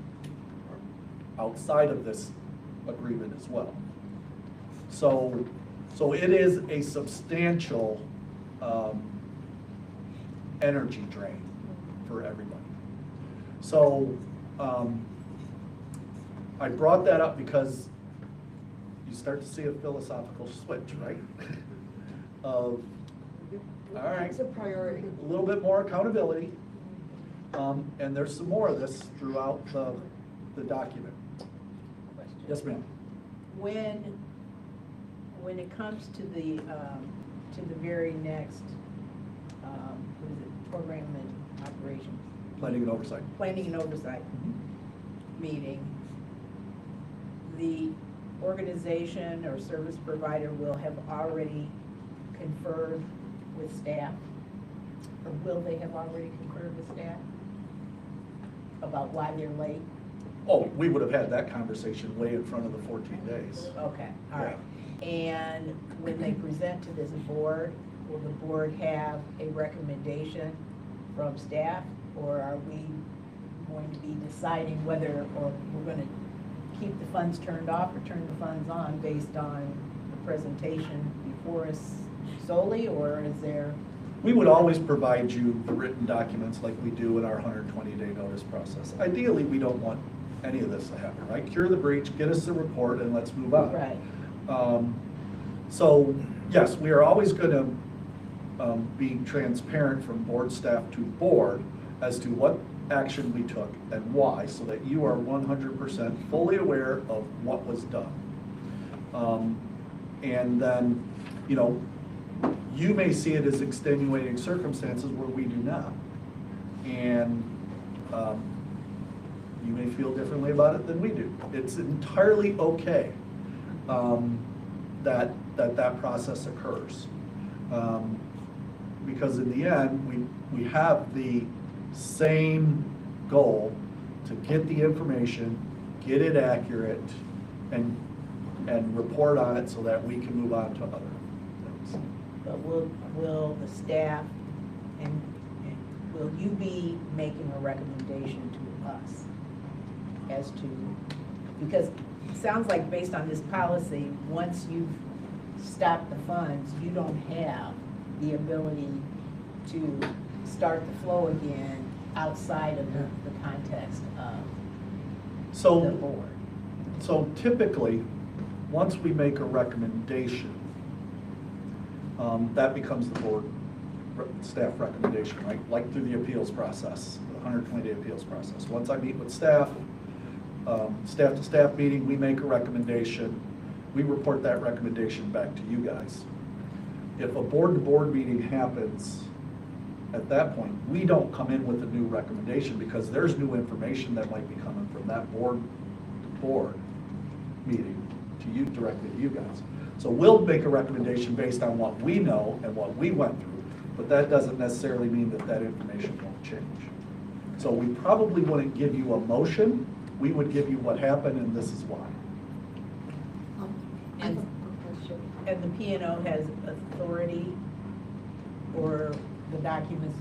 outside of this agreement as well. So it is a substantial energy drain for everybody. So I brought that up because you start to see a philosophical switch, right? All right. It's a priority. A little bit more accountability, and there's some more of this throughout the document. Yes, ma'am. When it comes to the very next, what is it, program and operations, Planning and oversight. planning and oversight meeting, the organization or service provider will have already conferred with staff, or will they have already conferred with staff about why they're late? Oh, we would have had that conversation way in front of the 14 days. Okay, all right. And when they present to this board, will the board have a recommendation from staff? Or are we going to be deciding whether, or we're going to keep the funds turned off or turn the funds on based on the presentation before us solely, or is there? We would always provide you the written documents like we do in our 120-day notice process. Ideally, we don't want any of this to happen, right? Cure the breach, get us the report, and let's move on. Right. So, yes, we are always going to be transparent from board staff to board as to what action we took and why, so that you are 100% fully aware of what was done. And then, you know, you may see it as extenuating circumstances where we do not. And you may feel differently about it than we do. It's entirely okay that process occurs. Because in the end, we have the same goal to get the information, get it accurate, and report on it so that we can move on to other things. But will the staff, and will you be making a recommendation to us as to, because it sounds like based on this policy, once you've stopped the funds, you don't have the ability to start the flow again outside of the context of the board. So typically, once we make a recommendation, that becomes the board staff recommendation, right? Like through the appeals process, the 120-day appeals process. Once I meet with staff, staff-to-staff meeting, we make a recommendation. We report that recommendation back to you guys. If a board-to-board meeting happens, at that point, we don't come in with a new recommendation because there's new information that might be coming from that board meeting to you, directly to you guys. So we'll make a recommendation based on what we know and what we went through, but that doesn't necessarily mean that that information won't change. So we probably wouldn't give you a motion, we would give you what happened and this is why. And the P&O has authority, or the documents,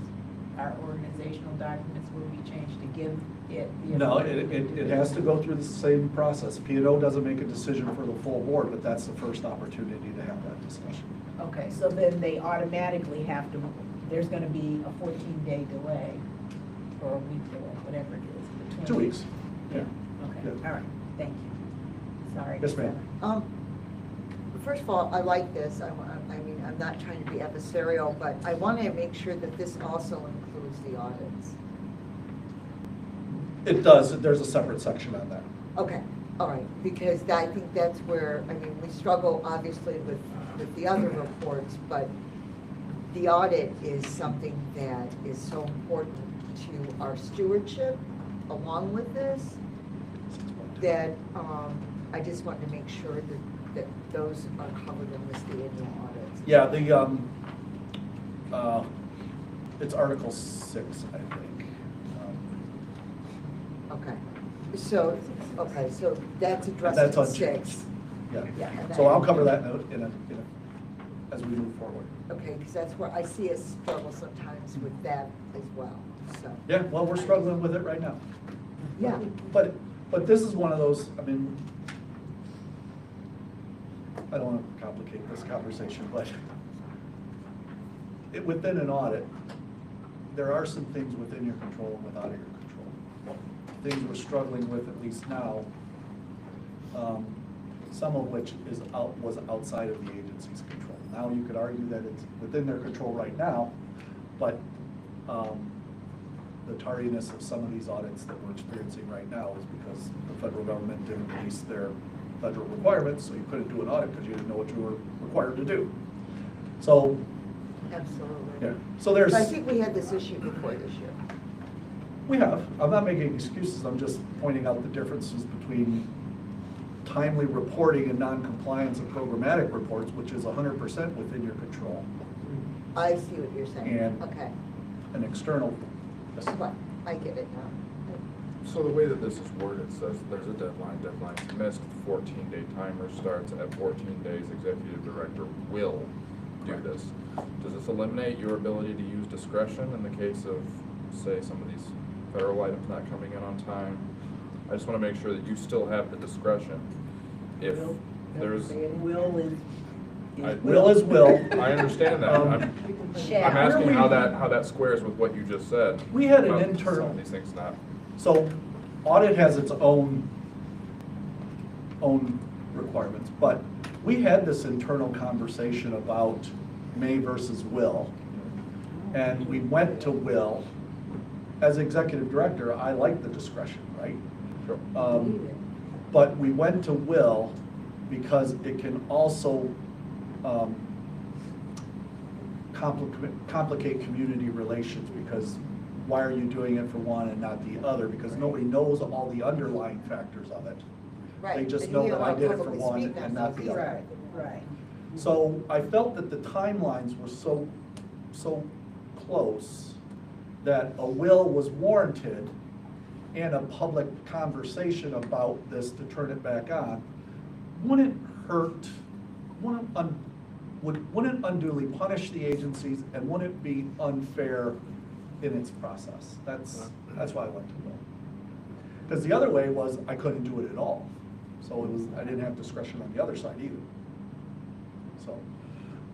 our organizational documents will be changed to give it the No, authority? it has to go through the same process. P&O doesn't make a decision for the full board, but that's the first opportunity to have that discussion. Okay, so then they automatically have to, there's gonna be a 14-day delay, or a week delay, whatever it is. between- 2 weeks. Yeah, okay, Yeah. all right, thank you. Sorry. Yes, ma'am. First of all, I like this. I mean, I'm I'm not trying to be adversarial, but I want to make sure that this also includes the audits. It does, there's a separate section on that. Okay, all right, because I think that's where, I mean, we struggle obviously with the other reports, but the audit is something that is so important to our stewardship along with this, that I just wanted to make sure that those are covered in this, the annual audits. Yeah, it's Article 6, I think. Okay, so that's addressed That's in on 6. Yeah, Yeah, and so I'll then- cover that as we move forward. Okay, because that's where I see us struggle sometimes with that as well, so. Yeah, well, we're struggling with it right now. Yeah, But this is one of those, I mean, I don't want to complicate this conversation, but within an audit, there are some things within your control and without your control. Things we're struggling with, at least now, some of which was outside of the agency's control. Now you could argue that it's within their control right now, but the tardiness of some of these audits that we're experiencing right now is because the federal government didn't release their federal requirements, so you couldn't do an audit because you didn't know what you were required to do. So, absolutely. yeah, so there's. But I think we had this issue before this year. We have. I'm not making excuses. I'm just pointing out the differences between timely reporting and non-compliance of programmatic reports, which is 100% within your control, I see what you're saying, And- okay, and external. but I get it now. So the way that this is worded says there's a deadline's missed, 14-day timer starts at 14 days, executive director will do this. Does this eliminate your ability to use discretion in the case of, say, some of these federal items not coming in on time? I just want to make sure that you still have the discretion. If there's, Will is Will is will. I understand that. I'm shall. asking how that squares with what you just said. We had an about internal. Some of these things not. So audit has its own requirements, but we had this internal conversation about may versus will. And we went to will. As executive director, I like the discretion, right? Sure. But we went to will because it can also complicate community relations, because why are you doing it for one and not the other? Because nobody knows all the underlying factors of it. Right. They just and know you that I don't did it for publicly one speak and now, not so the it's other. Right, right. So I felt that the timelines were so close that a will was warranted and a public conversation about this to turn it back on wouldn't unduly punish the agencies and wouldn't be unfair in its process. That's why I went to will. Because the other way was I couldn't do it at all. So it was, I didn't have discretion on the other side either. So,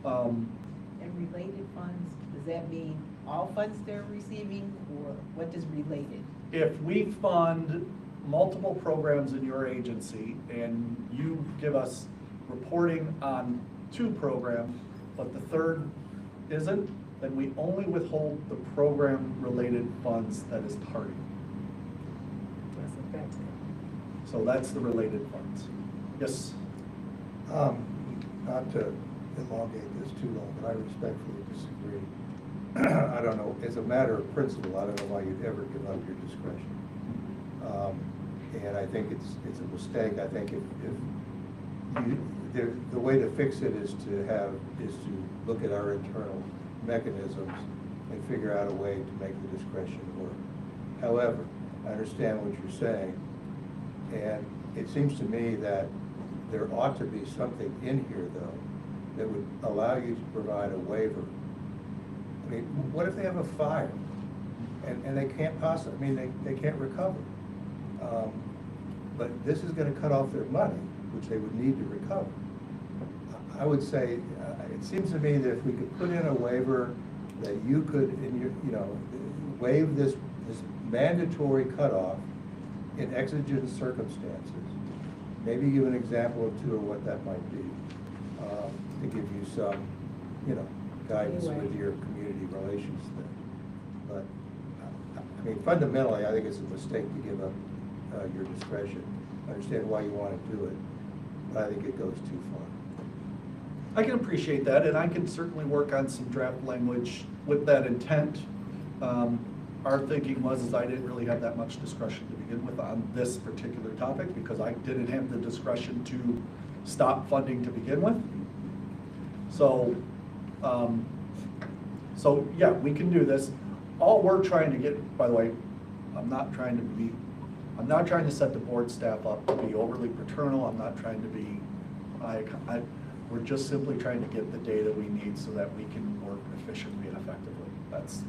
And related funds, does that mean all funds they're receiving, or what does related? if we fund multiple programs in your agency and you give us reporting on 2 programs, but the third isn't, then we only withhold the program-related funds that is tardy. So that's the related funds. Yes? Not to elongate this too long, but I respectfully disagree. I don't know, as a matter of principle, I don't know why you'd ever give up your discretion. And I think it's a mistake. I think the way to fix it is to look at our internal mechanisms and figure out a way to make the discretion work. However, I understand what you're saying, and it seems to me that there ought to be something in here, though, that would allow you to provide a waiver. I mean, what if they have a fire and they can't possibly, I mean, they can't recover? But this is going to cut off their money, which they would need to recover. I would say, it seems to me that if we could put in a waiver that you could, waive this mandatory cutoff in exigent circumstances, maybe give an example or two of what that might be, to give you some you know, guidance with your community relations thing. But, I mean, fundamentally, I think it's a mistake to give up your discretion. I understand why you want to do it, but I think it goes too far. I can appreciate that, and I can certainly work on some draft language with that intent. Our thinking was I didn't really have that much discretion to begin with on this particular topic because I didn't have the discretion to stop funding to begin with. So, yeah, we can do this. All we're trying to get, by the way, I'm not trying to set the board staff up to be overly paternal. I'm not trying to be, we're just simply trying to get the data we need so that we can work efficiently and effectively. That's,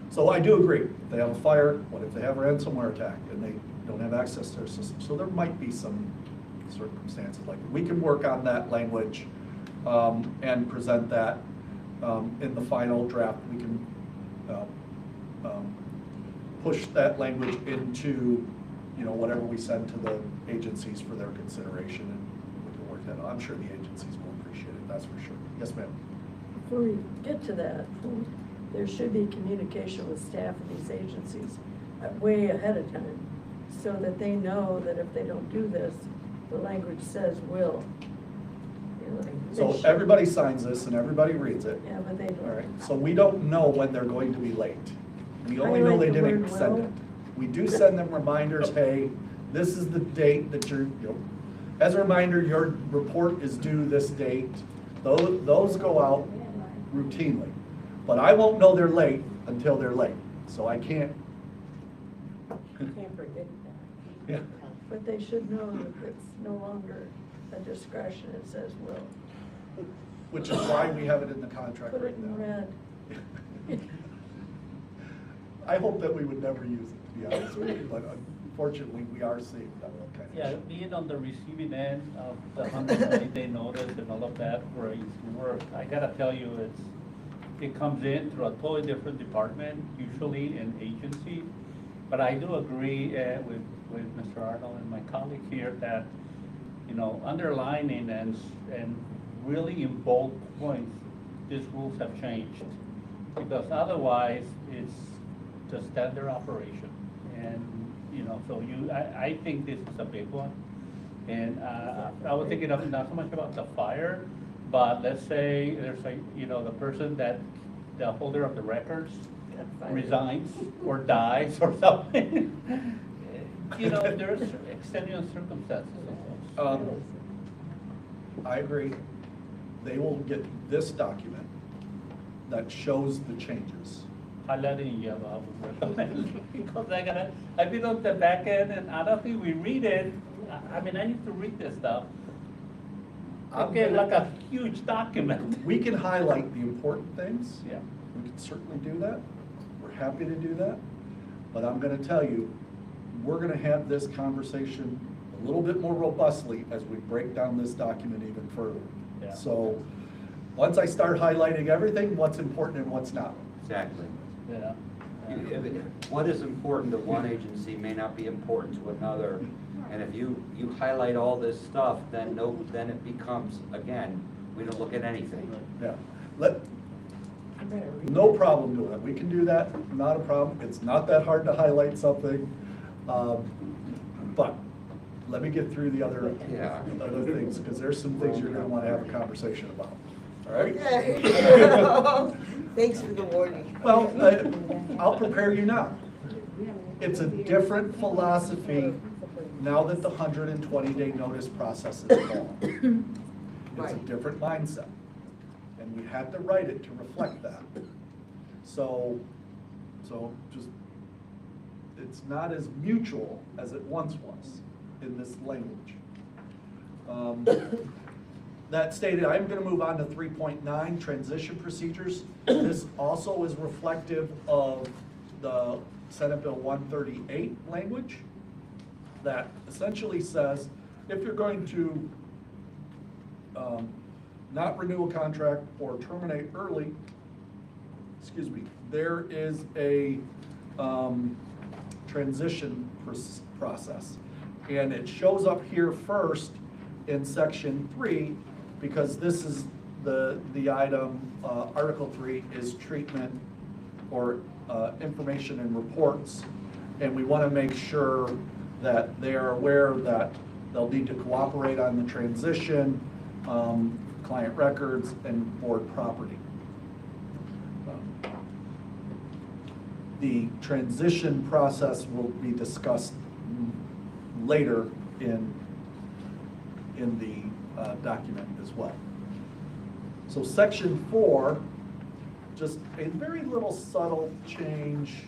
so I do agree. If they have a fire, what if they have a ransomware attack and they don't have access to their system? So there might be some circumstances like that. We can work on that language and present that in the final draft. We can push that language into, you know, whatever we send to the agencies for their consideration, and we can work that out. I'm sure the agencies will appreciate it, that's for sure. Yes, ma'am. Before we get to that, there should be communication with staff in these agencies way ahead of time, so that they know that if they don't do this, the language says will. You know, So everybody signs this and everybody reads it. Yeah, but they don't. All right, so we don't know when they're going to be late. We only know they didn't send it. We do send them reminders, hey, this is the date that you're, you know, as a reminder, your report is due this date. Those go out routinely. But I won't know they're late until they're late, so I can't. You can't predict that. Yeah. But they should know that it's no longer a discretion, it says will. Which is why we have it in the contract Put it right in now. red. I hope that we would never use it, to be honest with you, but unfortunately, we are seeing that kind of Yeah, issue. being on the receiving end of the 120-day notice and all of that for it to work, I gotta tell you, it comes in through a totally different department, usually an agency. But I do agree with Mr. Arnold and my colleague here that, you know, underlining and really in bold points, these rules have changed. Because otherwise, it's just standard operation. And, you know, so I think this is a big one. And I was thinking of not so much about the fire, but let's say there's a, you know, the person that, the holder of the records resigns or dies or something. You know, there's extenuating circumstances. I agree. They will get this document that shows the changes. Highlighted in yellow, I would recommend, because I've been on the back end and honestly, we read it, I mean, I need to read this stuff. Okay, like a huge document. We can highlight the important things. Yeah. We can certainly do that. We're happy to do that. But I'm gonna tell you, we're gonna have this conversation a little bit more robustly as we break down this document even further. Yeah. So, once I start highlighting everything, what's important and what's not. Exactly. Yeah. What is important to one agency may not be important to another. And if you highlight all this stuff, then it becomes, again, we don't look at anything. Yeah. No problem doing it. We can do that, not a problem. It's not that hard to highlight something. But let me get through the other things, because there's some things you're gonna wanna have a conversation about. All right? Okay. Thanks for the warning. Well, I'll prepare you now. It's a different philosophy now that the 120-day notice process is gone. It's a different mindset. And we had to write it to reflect that. So just, it's not as mutual as it once was in this language. That stated, I'm going to move on to 3.9, transition procedures. This also is reflective of the Senate Bill 138 language that essentially says if you're going to not renew a contract or terminate early, there is a transition process. And it shows up here first in section 3, because this is the item, Article 3 is treatment or information and reports. And we want to make sure that they are aware that they'll need to cooperate on the transition, client records, and board property. The transition process will be discussed later in the document as well. So section 4, just a very little subtle change,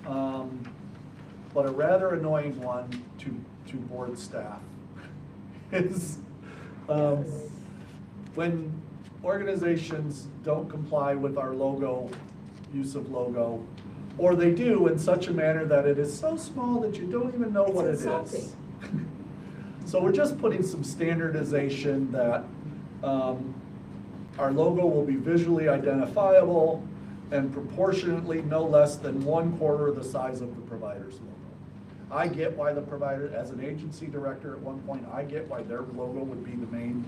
but a rather annoying one to board staff is when organizations don't comply with our logo, use of logo, or they do in such a manner that it is so small that you don't even know what it is. So we're just putting some standardization that our logo will be visually identifiable and proportionately no less than 1/4 the size of the provider's logo. I get why the provider, as an agency director at one point, I get why their logo would be the main,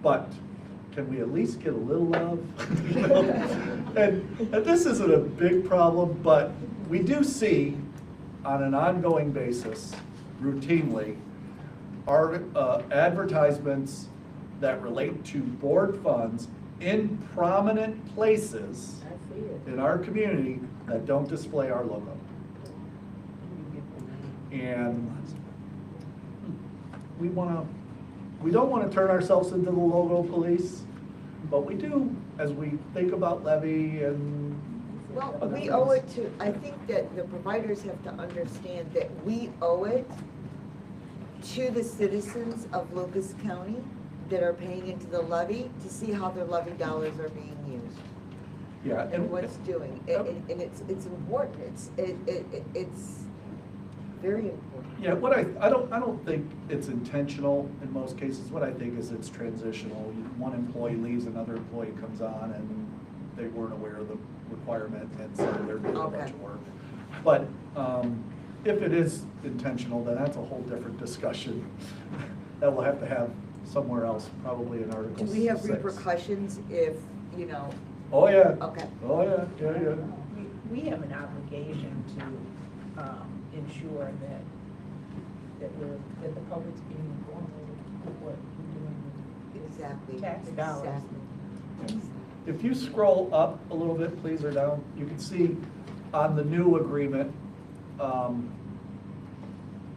but can we at least get a little love? And this isn't a big problem, but we do see on an ongoing basis, routinely, our advertisements that relate to board funds in prominent places in our community that don't display our logo. And we don't want to turn ourselves into the logo police, but we do as we think about levy and Well, other we owe it things. to, I think that the providers have to understand that we owe it to the citizens of Lucas County that are paying into the levy to see how their levy dollars are being used. Yeah, And what's doing, and it's important, it's very important. Yeah, I don't think it's intentional in most cases. What I think is it's transitional. One employee leaves, another employee comes on, and they weren't aware of the requirement, and so they're doing a bunch of work. But if it is intentional, then that's a whole different discussion that we'll have to have somewhere else, probably in Article 6. Do we have repercussions if, you know? Oh, yeah. Okay. Oh, yeah, yeah. We have an obligation to ensure that the public's being informed of what we're doing Exactly. with tax dollars. Exactly. If you scroll up a little bit, please, or down, you can see on the new agreement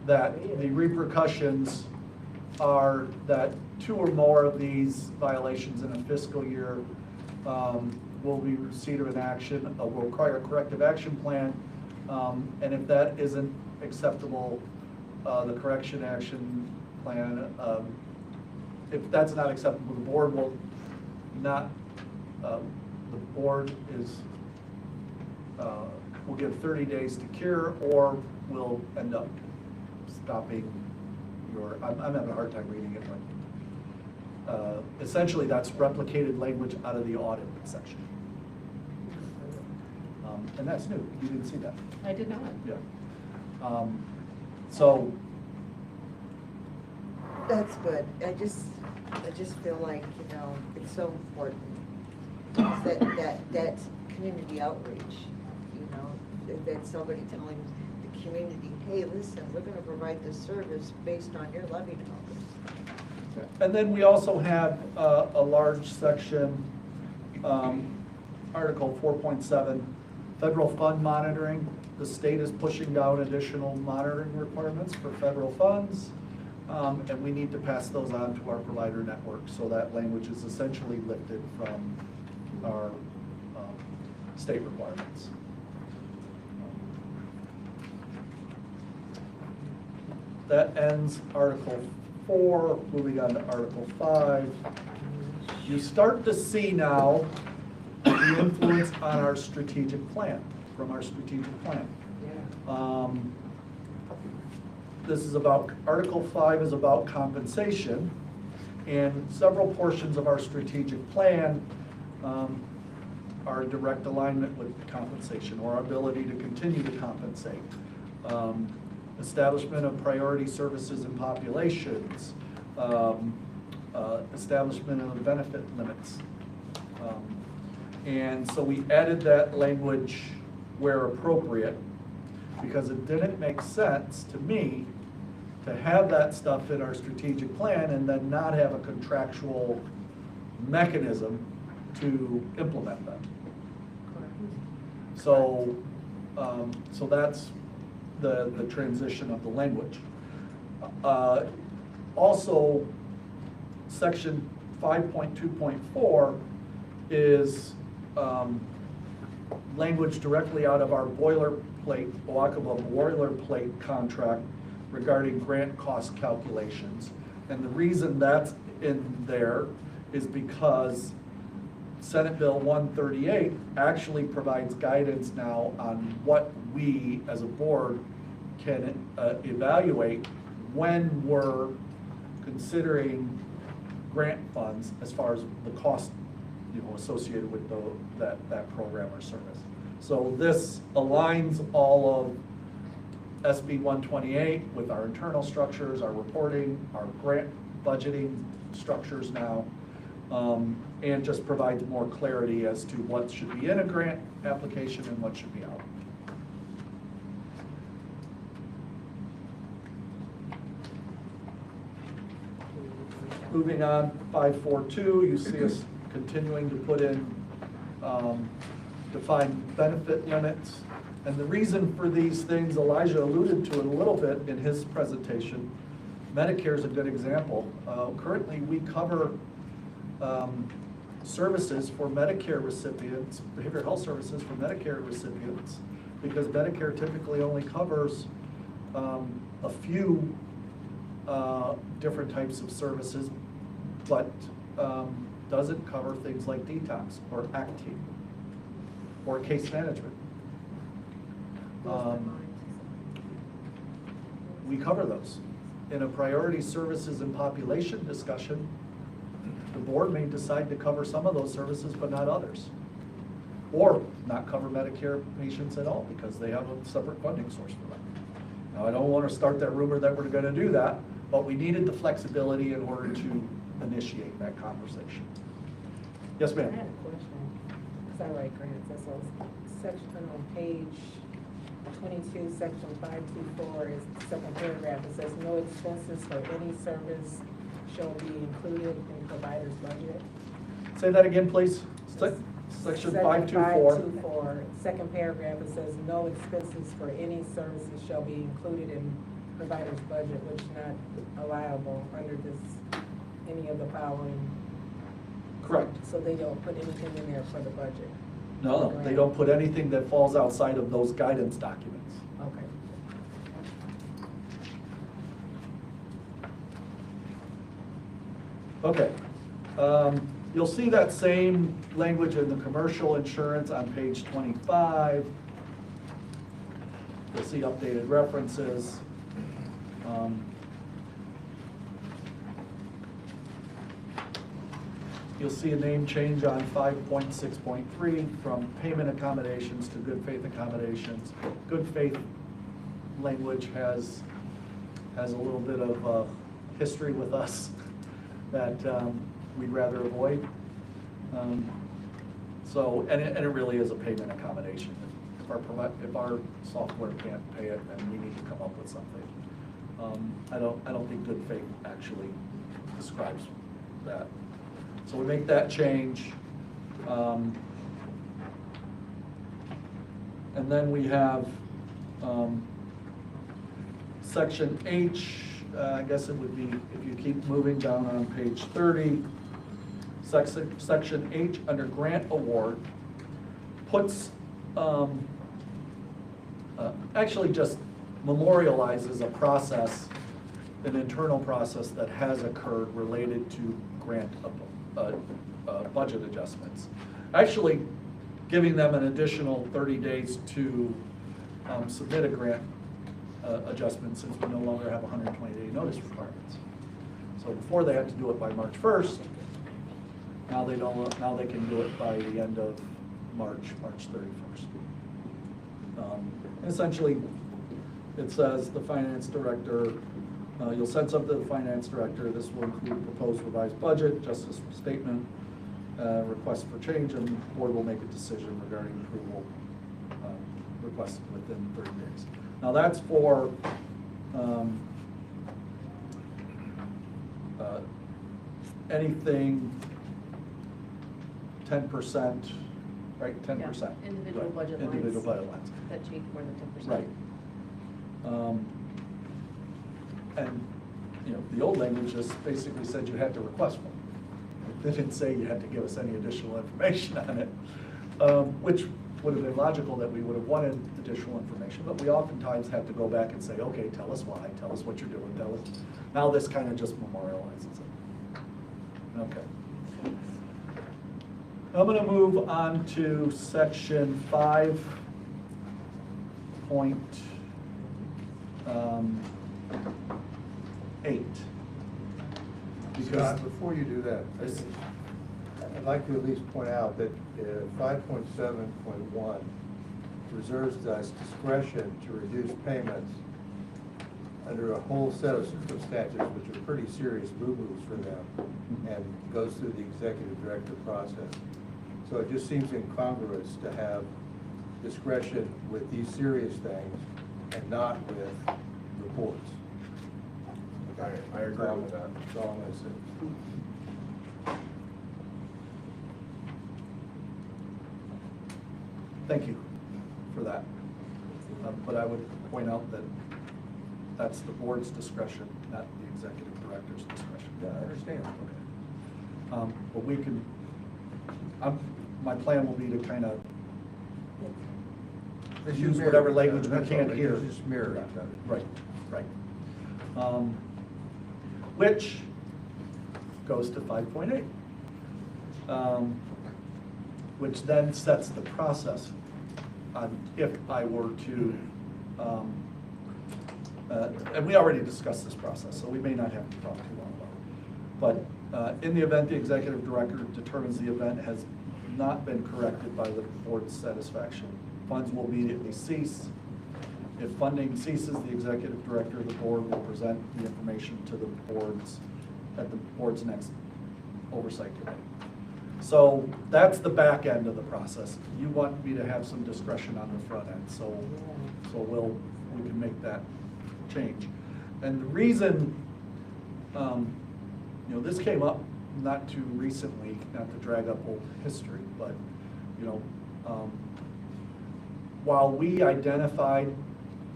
that the repercussions are that 2 or more of these violations in a fiscal year will be receipt of an action, will require a corrective action plan, and if that isn't acceptable, the correction action plan, if that's not acceptable, the board will not, the board is, will give 30 days to cure, or will end up stopping your, I'm having a hard time reading it, but essentially that's replicated language out of the audit section. And that's new, you didn't see that. I did not. Yeah. So. That's good. I just feel like, you know, it's so important. That community outreach, you know, that somebody telling the community, hey, listen, we're gonna provide this service based on your levy dollars. And then we also have a large section, Article 4.7, federal fund monitoring. The state is pushing down additional monitoring requirements for federal funds, and we need to pass those on to our provider network, so that language is essentially lifted from our state requirements. That ends Article 4, moving on to Article 5. You start to see now the influence on our strategic plan, from our strategic plan. This is about, Article 5 is about compensation, and several portions of our strategic plan are in direct alignment with compensation, or our ability to continue to compensate. Establishment of priority services and populations, establishment of the benefit limits. And so we added that language where appropriate, because it didn't make sense to me to have that stuff in our strategic plan and then not have a contractual mechanism to implement them. So, so that's the transition of the language. Also, section 5.2.4 is language directly out of our boilerplate, Oakaba boilerplate contract regarding grant cost calculations. And the reason that's in there is because Senate Bill 138 actually provides guidance now on what we as a board can evaluate when we're considering grant funds as far as the cost, associated with that program or service. So this aligns all of SB 128 with our internal structures, our reporting, our grant budgeting structures now, and just provides more clarity as to what should be in a grant application and what should be out. Moving on, 542, you see us continuing to put in defined benefit limits. And the reason for these things, Elijah alluded to it a little bit in his presentation. Medicare is a good example. Currently, we cover services for Medicare recipients, behavioral health services for Medicare recipients, because Medicare typically only covers a few different types of services, but doesn't cover things like detox or ACT or case management. We cover those. In a priority services and population discussion, the board may decide to cover some of those services but not others. Or not cover Medicare patients at all because they have a separate funding source for them. Now, I don't want to start that rumor that we're going to do that, but we needed the flexibility in order to initiate that conversation. Yes, ma'am. I had a question, because I write grants, that's all, section on page 22, section 524, is the second paragraph, it says, no expenses for any service shall be included in provider's budget. Say that again, please. Section 524. 524, second paragraph, it says, no expenses for any services shall be included in provider's budget, which is not allowable under this, any of the following. Correct. So they don't put anything in there for the budget? No, they don't put anything that falls outside of those guidance documents. Okay. Okay. You'll see that same language in the commercial insurance on page 25. You'll see updated references. You'll see a name change on 5.6.3 from payment accommodations to good faith accommodations. Good faith language has a little bit of history with us that we'd rather avoid. And it really is a payment accommodation. If our software can't pay it, then we need to come up with something. I don't think good faith actually describes that. So we make that change. And then we have section H, I guess it would be, if you keep moving down on page 30, section H under grant award puts, actually just memorializes a process, an internal process that has occurred related to grant budget adjustments. Actually giving them an additional 30 days to submit a grant adjustment, since we no longer have 120-day notice requirements. So before they had to do it by March 1st, now they don't. Now they can do it by the end of March 31st. Essentially, it says the finance director You'll send something to the finance director. This will include proposed revised budget, justice statement, request for change, and the board will make a decision regarding approval requested within 30 days. Now that's for anything 10%, right, 10%. Yeah, individual Right, budget lines. Individual budget lines. That change more than 10%. Right. And, you know, the old language just basically said you had to request one. It didn't say you had to give us any additional information on it, which would have been logical that we would have wanted additional information, but we oftentimes have to go back and say, okay, tell us why, tell us what you're doing, tell us. Now this kind of just memorializes it. Okay. I'm going to move on to section 5.8. Scott, before you do that, I'd like to at least point out that 5.7.1 reserves us discretion to reduce payments under a whole set of circumstances which are pretty serious boo-boos for them, and goes through the executive director process. So it just seems incongruous to have discretion with these serious things and not with reports. I agree with that. That's all I'm gonna say. Thank you for that. But I would point out that that's the board's discretion, not the executive director's discretion. Yeah, I understand. Okay. But we can, my plan will be to kind of use whatever language we can here. Just mirror each other. Right, right. Which goes to 5.8. Which then sets the process on if I were to, and we already discussed this process, so we may not have to talk too long about it. But in the event the executive director determines the event has not been corrected by the board's satisfaction, funds will immediately cease. If funding ceases, the executive director of the board will present the information to the boards at the board's next oversight committee. So that's the back end of the process. You want me to have some discretion on the front end, so we can make that change. And the reason, you know, this came up not too recently, not to drag up old history, but, you know, while we identified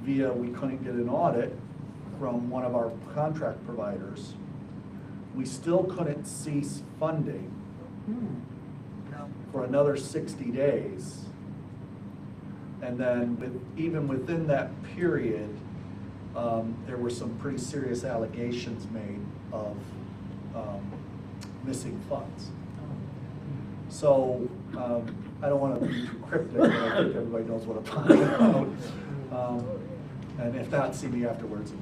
via we couldn't get an audit from one of our contract providers, we still couldn't cease funding for another 60 days. And then even within that period, there were some pretty serious allegations made of missing funds. So I don't want to be too cryptic, but I think everybody knows what I'm talking about. And if not, see me afterwards and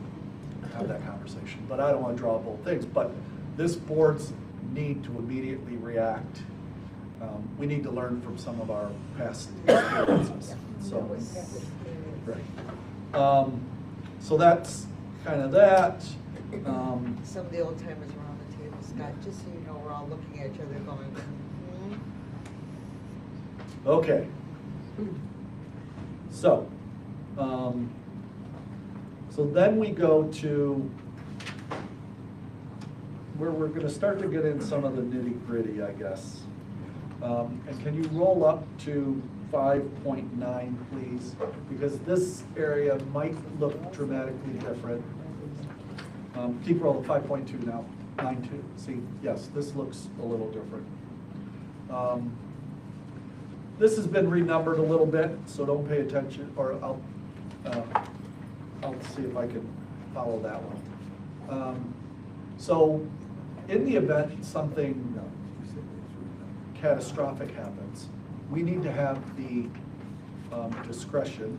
have that conversation. But I don't want to draw up old things. But this board's need to immediately react. We need to learn from some of our past experiences. So, right. So that's kind of that. Some of the old timers around the table, Scott, just so you know, we're all looking at each other going, Okay. So, so then we go to where we're going to start to get in some of the nitty gritty, I guess. And can you roll up to 5.9, please? Because this area might look dramatically different. Keep rolling, 5.2 now, 9.2. See, yes, this looks a little different. This has been renumbered a little bit, so don't pay attention, or I'll see if I can follow that one. So in the event something catastrophic happens, we need to have the discretion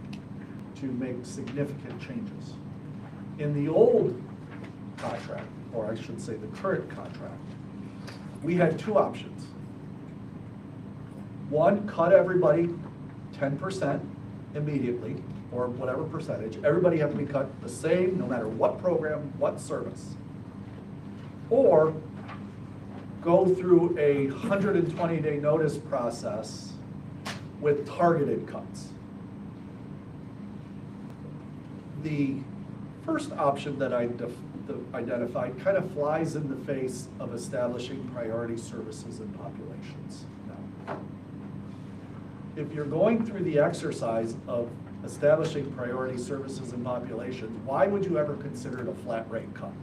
to make significant changes. In the old contract, or I should say the current contract, we had two options. One, cut everybody 10% immediately, or whatever percentage, everybody have to be cut the same, no matter what program, what service. Or go through a 120-day notice process with targeted cuts. The first option that I identified kind of flies in the face of establishing priority services and populations. Now, if you're going through the exercise of establishing priority services and populations, why would you ever consider it a flat rate cut?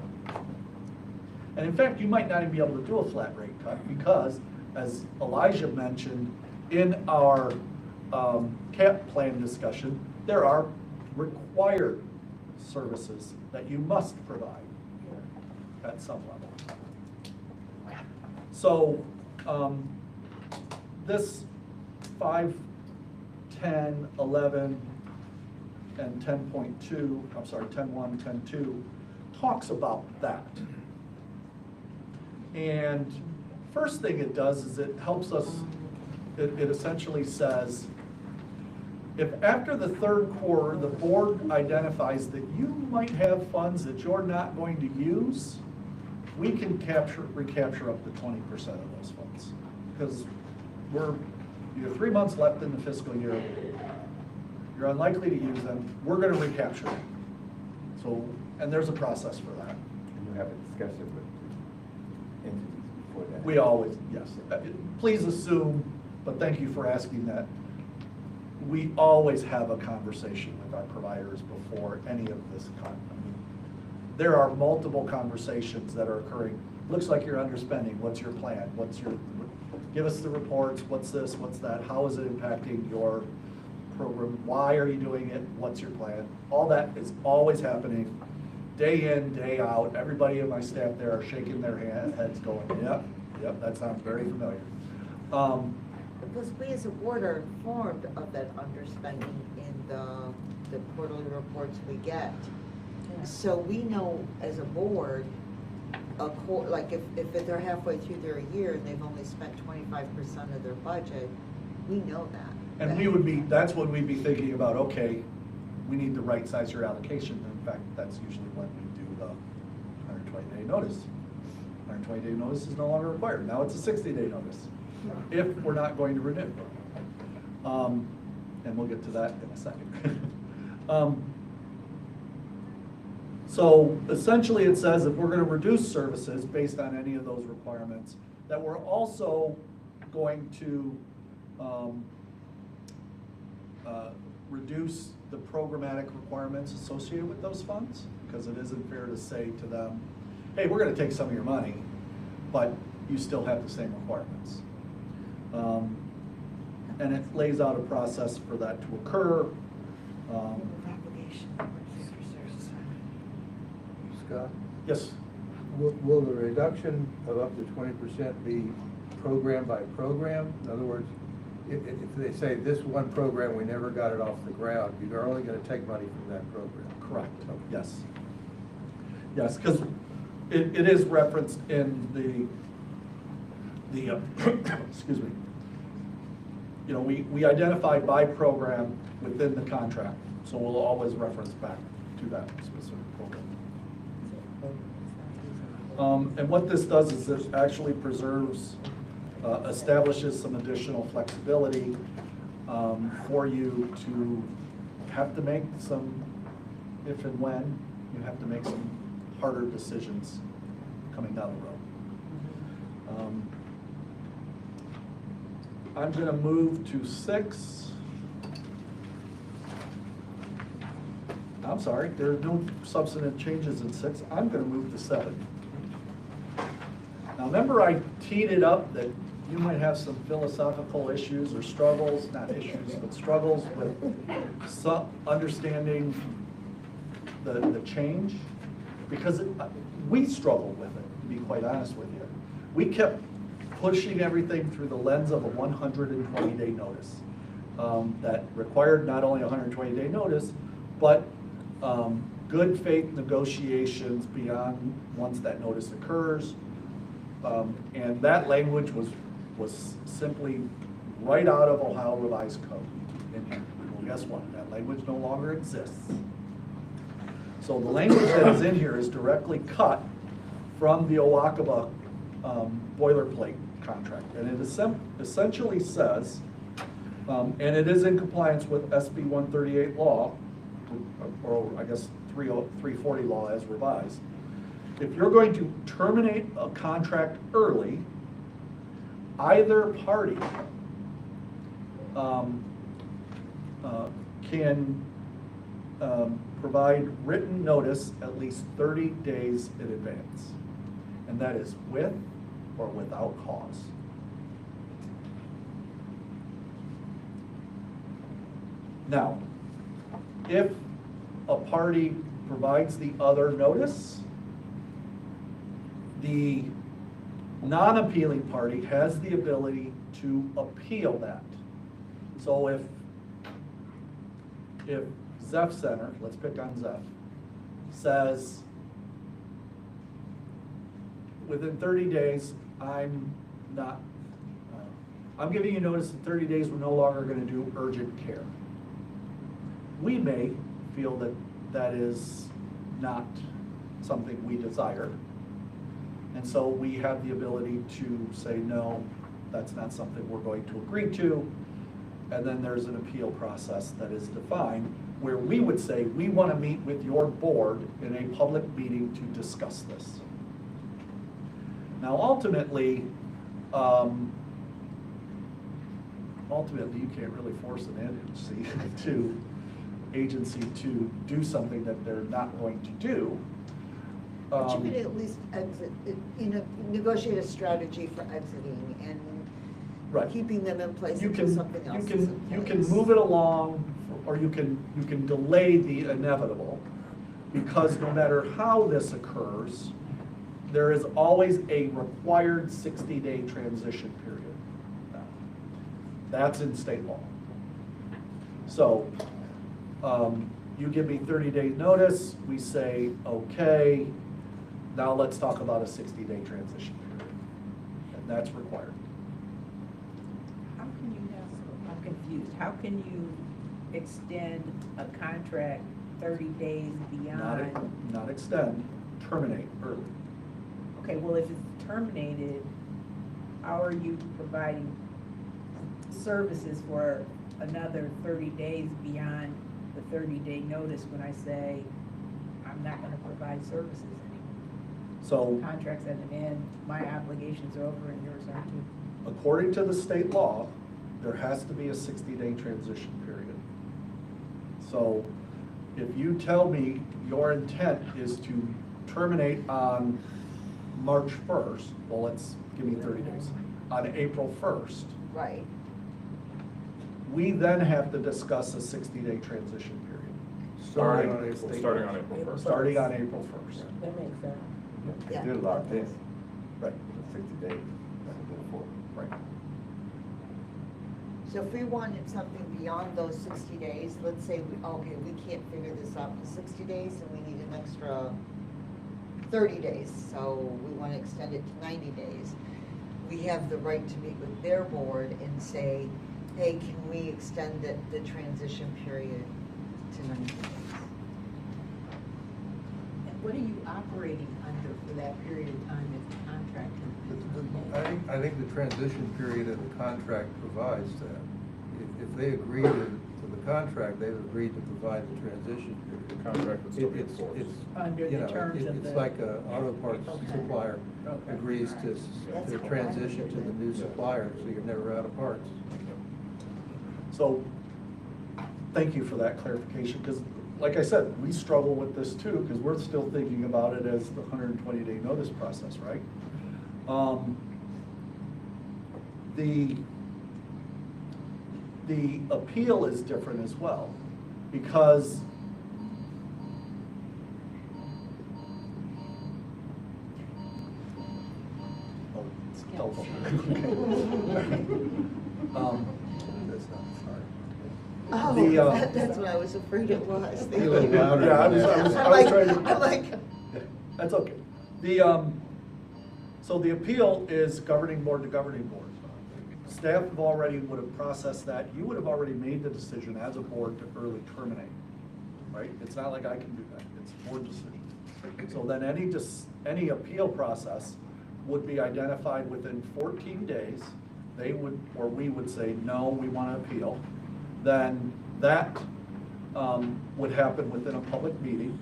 And in fact, you might not even be able to do a flat rate cut because, as Elijah mentioned in our CAP plan discussion, there are required services that you must provide at some level. So this 5, 10, 11, and 10.2, I'm sorry, 10.1, 10.2 talks about that. And first thing it does is it helps us, it essentially says, if after the third quarter, the board identifies that you might have funds that you're not going to use, we can recapture up to 20% of those funds. Because you have 3 months left in the fiscal year, you're unlikely to use them, we're gonna recapture them. So, and there's a process for that. And you have a discussion with the entities before that? We always, yes. Please assume, but thank you for asking that. We always have a conversation with our providers before any of this cut. There are multiple conversations that are occurring. Looks like you're underspending. What's your plan? Give us the reports. What's this? What's that? How is it impacting your program? Why are you doing it? What's your plan? All that is always happening, day in, day out. Everybody in my staff there are shaking their heads going, yep, that sounds very familiar. Because we as a board are informed of that underspending in the quarterly reports we get. So we know as a board, like if they're halfway through their year and they've only spent 25% of their budget, we know that. And that's when we'd be thinking about, okay, we need to right size your allocation. In fact, that's usually when we do the 120-day notice. 120-day notice is no longer required. Now it's a 60-day notice, if we're not going to renew. And we'll get to that in a second. So essentially it says if we're going to reduce services based on any of those requirements, that we're also going to reduce the programmatic requirements associated with those funds, because it isn't fair to say to them, hey, we're going to take some of your money, but you still have the same requirements. And it lays out a process for that to occur. Scott? Yes. Will the reduction of up to 20% be program by program? In other words, if they say this one program, we never got it off the ground, you're only going to take money from that program? Correct. Yes. Yes, because it is referenced in the excuse me. You know, we identify by program within the contract, so we'll always reference back to that specific program. And what this does is this actually preserves, establishes some additional flexibility for you to have to make some, if and when, you have to make some harder decisions coming down the road. I'm going to move to 6. I'm sorry, there are no substantive changes in 6. I'm going to move to 7. Now remember I teed it up that you might have some philosophical issues or struggles, not issues, but struggles with some understanding the change, because we struggled with it, to be quite honest with you. We kept pushing everything through the lens of a 120-day notice that required not only a 120-day notice, but good faith negotiations beyond once that notice occurs. And that language was simply right out of Ohio Revised Code in here. We'll guess what? That language no longer exists. So the language that is in here is directly cut from the Owakaba boilerplate contract. And it essentially says, and it is in compliance with SB 138 law, or I guess 340 law as revised. If you're going to terminate a contract early, either party can provide written notice at least 30 days in advance. And that is with or without cause. Now, if a party provides the other notice, the non-appealing party has the ability to appeal that. So if Zeph Center, let's pick on Zeph, says within 30 days, I'm giving you notice in 30 days we're no longer going to do urgent care. We may feel that that is not something we desire. And so we have the ability to say, no, that's not something we're going to agree to. And then there's an appeal process that is defined where we would say, we want to meet with your board in a public meeting to discuss this. Now, ultimately, you can't really force an agency to do something that they're not going to do. But you could at least exit, negotiate a strategy for exiting and Right. keeping them in place You until can, something else is in you place. can move it along, or you can delay the inevitable, because no matter how this occurs, there is always a required 60-day transition period. That's in state law. So, you give me 30-day notice, we say, okay, now let's talk about a 60-day transition period. And that's required. I'm confused. How can you extend a contract 30 days beyond? Not extend, terminate early. Okay, well, if it's terminated, how are you providing services for another 30 days beyond the 30-day notice when I say I'm not gonna provide services anymore? So, Contracts at an end, my obligations are over and yours are too. according to the state law, there has to be a 60-day transition period. So, if you tell me your intent is to terminate on March 1st, well, give me 30 days, on April 1st, Right. we then have to discuss a 60-day transition period. Starting By on April state starting law. on April 1st. Starting on April 1st. That makes sense. Yeah. They did lock in, Right, 60 days, before. right. So if we wanted something beyond those 60 days, let's say, okay, we can't figure this out in 60 days and we need an extra 30 days, so we want to extend it to 90 days. We have the right to meet with their board and say, hey, can we extend the transition period to 90 days? And what are you operating under for that period of time if the contract is? I think the transition period of the contract provides that. If they agree to the contract, they've agreed to provide the transition period. The contract would still be It's- enforced. it's, Under you the know, terms of It's the- like a auto parts Okay. supplier Okay. agrees to That's cool. transition to the new supplier, so you're never out of parts. So, thank you for that clarification, because like I said, we struggle with this too, because we're still thinking about it as the 120-day notice process, right? The appeal is different as well, because oh, it's telephone. That's not hard. Oh, The, that's what I was afraid it was. Be a little louder Yeah, I was I'm like, trying to. I'm like, Yeah, that's okay. So the appeal is governing board to governing board. staff have already would have processed that. You would have already made the decision as a board to early terminate, right? It's not like I can do that. It's a board decision. So then any appeal process would be identified within 14 days. They would, or we would say, no, we want to appeal. Then that would happen within a public meeting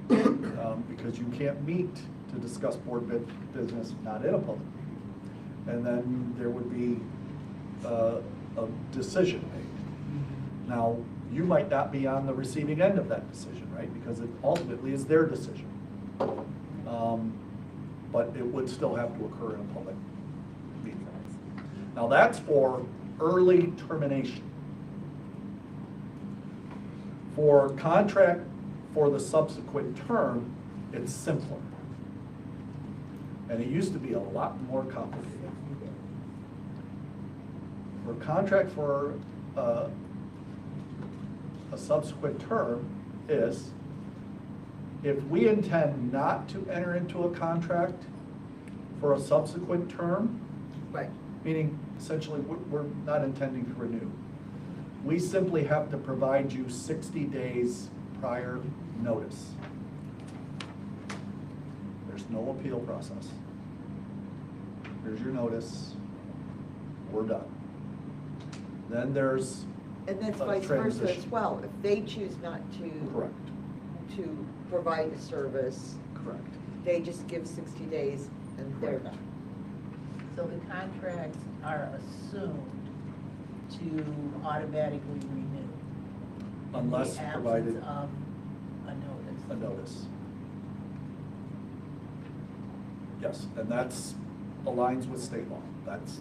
because you can't meet to discuss board business not in a public meeting. And then there would be a decision made. Now, you might not be on the receiving end of that decision, right? Because it ultimately is their decision. But it would still have to occur in a public meeting. Now, that's for early termination. For contract for the subsequent term, it's simpler. And it used to be a lot more complicated. For contract for a subsequent term is, if we intend not to enter into a contract for a subsequent term, Right. meaning essentially we're not intending to renew, we simply have to provide you 60 days prior notice. There's no appeal process. Here's your notice, we're done. Then there's And that's a vice versa as transition. well. If they choose not to. Correct. To provide a service, Correct. they just give 60 days and they're done. So the contracts are assumed to automatically renew. Unless in the provided absence of a notice. a notice. Yes, and that's aligns with state law. That's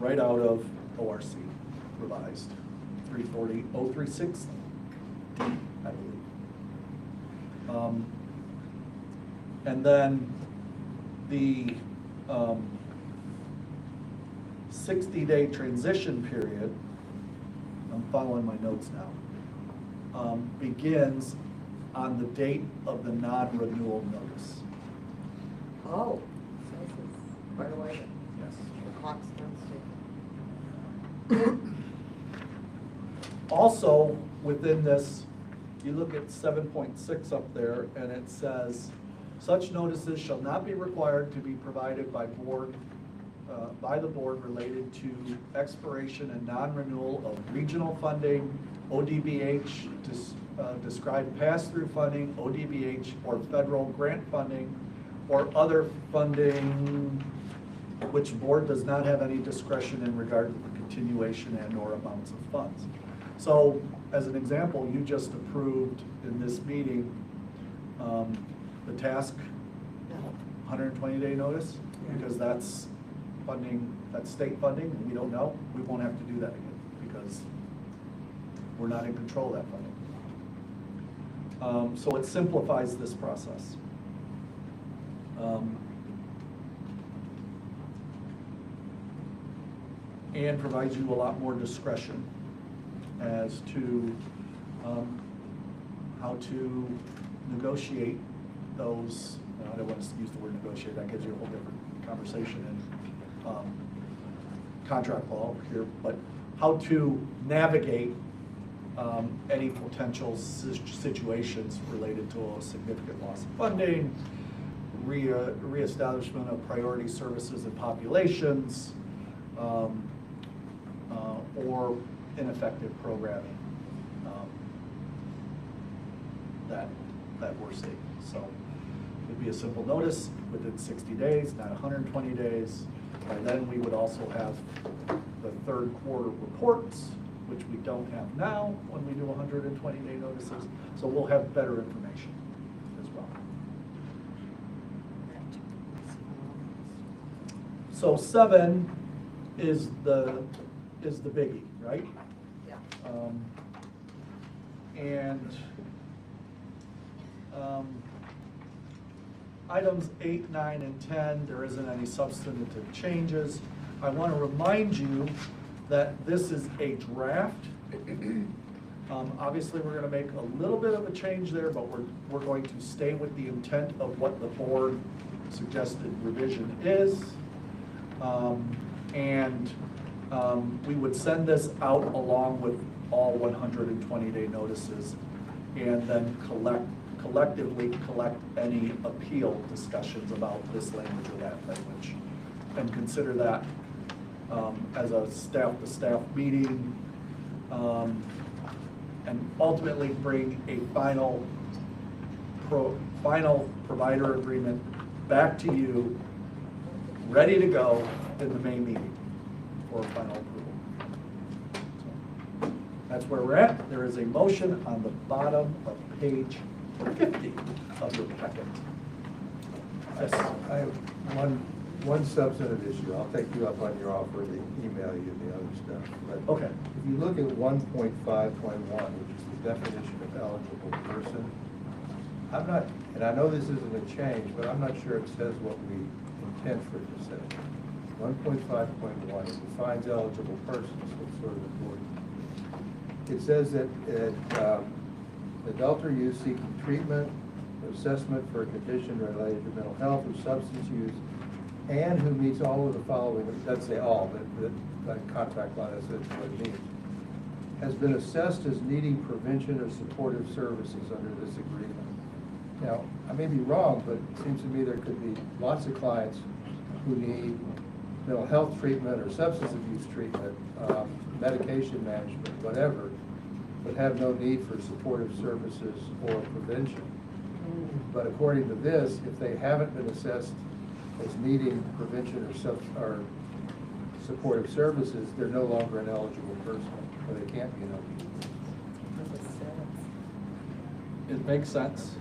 right out of ORC revised 340-036, I believe. And then the 60-day transition period, I'm following my notes now, begins on the date of the non-renewal notice. Oh, so this is right away. Yes. The clock starts Also, within this, you look at 7.6 up there, and it says, such notices shall not be required to be provided by the board related to expiration and non-renewal of regional funding, ODBH, described pass-through funding, ODBH, or federal grant funding, or other funding which board does not have any discretion in regard to the continuation and or amounts of funds. So, as an example, you just approved in this meeting the task 120-day notice, because that's funding, that's state funding, and we don't know. We won't have to do that again because we're not in control of that funding. So it simplifies this process. And provides you a lot more discretion as to how to negotiate those. I don't want to use the word negotiate, that gives you a whole different conversation in contract law here, but how to navigate any potential situations related to a significant loss of funding, reestablishment of priority services and populations, or ineffective programming that we're seeing. So it'd be a simple notice within 60 days, not 120 days. By then, we would also have the third quarter reports, which we don't have now when we do 120-day notices. So we'll have better information as well. So 7 is the biggie, right? Yeah. Items 8, 9, and 10, there isn't any substantive changes. I want to remind you that this is a draft. Obviously, we're going to make a little bit of a change there, but we're going to stay with the intent of what the board suggested revision is. And we would send this out along with all 120-day notices, and then collectively collect any appeal discussions about this language or that language, and consider that as a staff-to-staff meeting, and ultimately bring a final provider agreement back to you, ready to go in the May meeting for final approval. So, that's where we're at. There is a motion on the bottom of page 50 of your packet. Yes. I have one substantive issue. I'll take you up on your offer to email you the other stuff. But Okay. if you look at 1.5.1, which is the definition of eligible person, I'm not, and I know this isn't a change, but I'm not sure it says what we intend for it to say. 1.5.1, it defines eligible persons, it's sort of important. It says that adult or youth seeking treatment or assessment for a condition related to mental health or substance use, and who meets all of the following, it doesn't say all, but that contract law says what it means, has been assessed as needing prevention or supportive services under this agreement. Now, I may be wrong, but it seems to me there could be lots of clients who need mental health treatment or substance abuse treatment, medication management, whatever, but have no need for supportive services or prevention. But according to this, if they haven't been assessed as needing prevention or supportive services, they're no longer an eligible person, or they can't be an eligible person. It makes sense.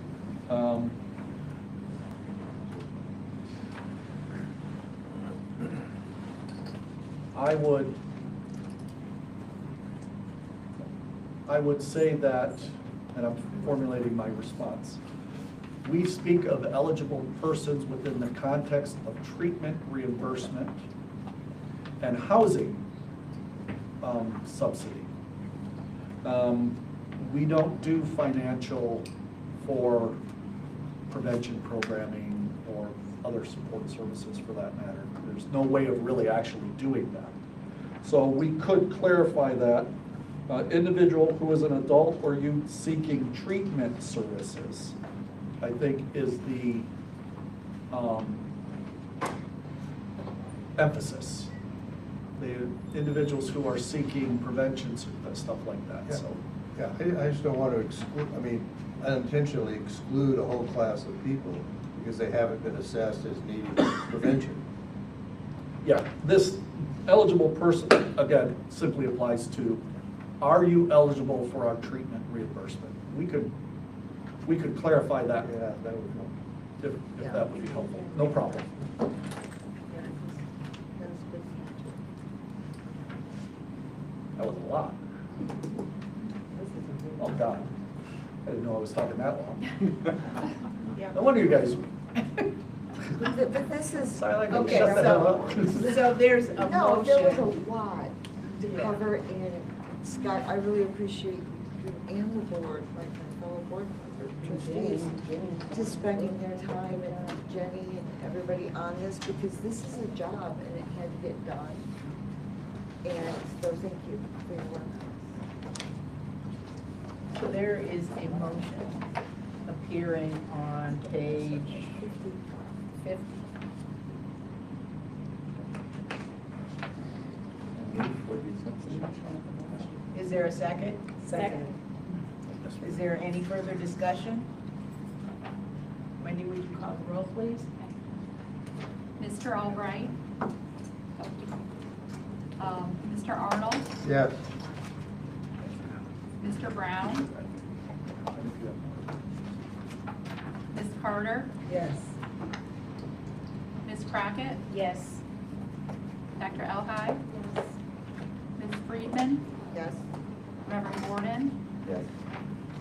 I would say that, and I'm formulating my response, we speak of eligible persons within the context of treatment reimbursement and housing subsidy. We don't do financial for prevention programming or other support services for that matter. There's no way of really actually doing that. So we could clarify that individual who is an adult or youth seeking treatment services, I think, is the emphasis. The individuals who are seeking prevention, stuff like that. Yeah. So. Yeah, I just don't want to exclude, unintentionally exclude a whole class of people because they haven't been assessed as needing prevention. Yeah, this eligible person, again, simply applies to, are you eligible for our treatment reimbursement? We could clarify that. Yeah, that would help. If that would be helpful. No problem. That was a lot. Oh, God. I didn't know I was talking that long. No wonder you guys. But this is. Sorry, like, Okay, shut the hell up. so there's a No, there was a motion. lot to cover, and Scott, I really appreciate you and the board, like my fellow board members, trustees, to spending their time, and Jenny and everybody on this, because this is a job and it had to get done. And so thank you for your work. So there is a motion appearing on page 50. Is there a second? Second. Is there any further discussion? Wendy, would you call the roll, please? Mr. Albright? Mr. Arnold? Yes. Mr. Brown? Ms. Carter? Yes. Ms. Crockett? Yes. Dr. Elhai? Ms. Friedman? Yes? Reverend Gordon? Yes.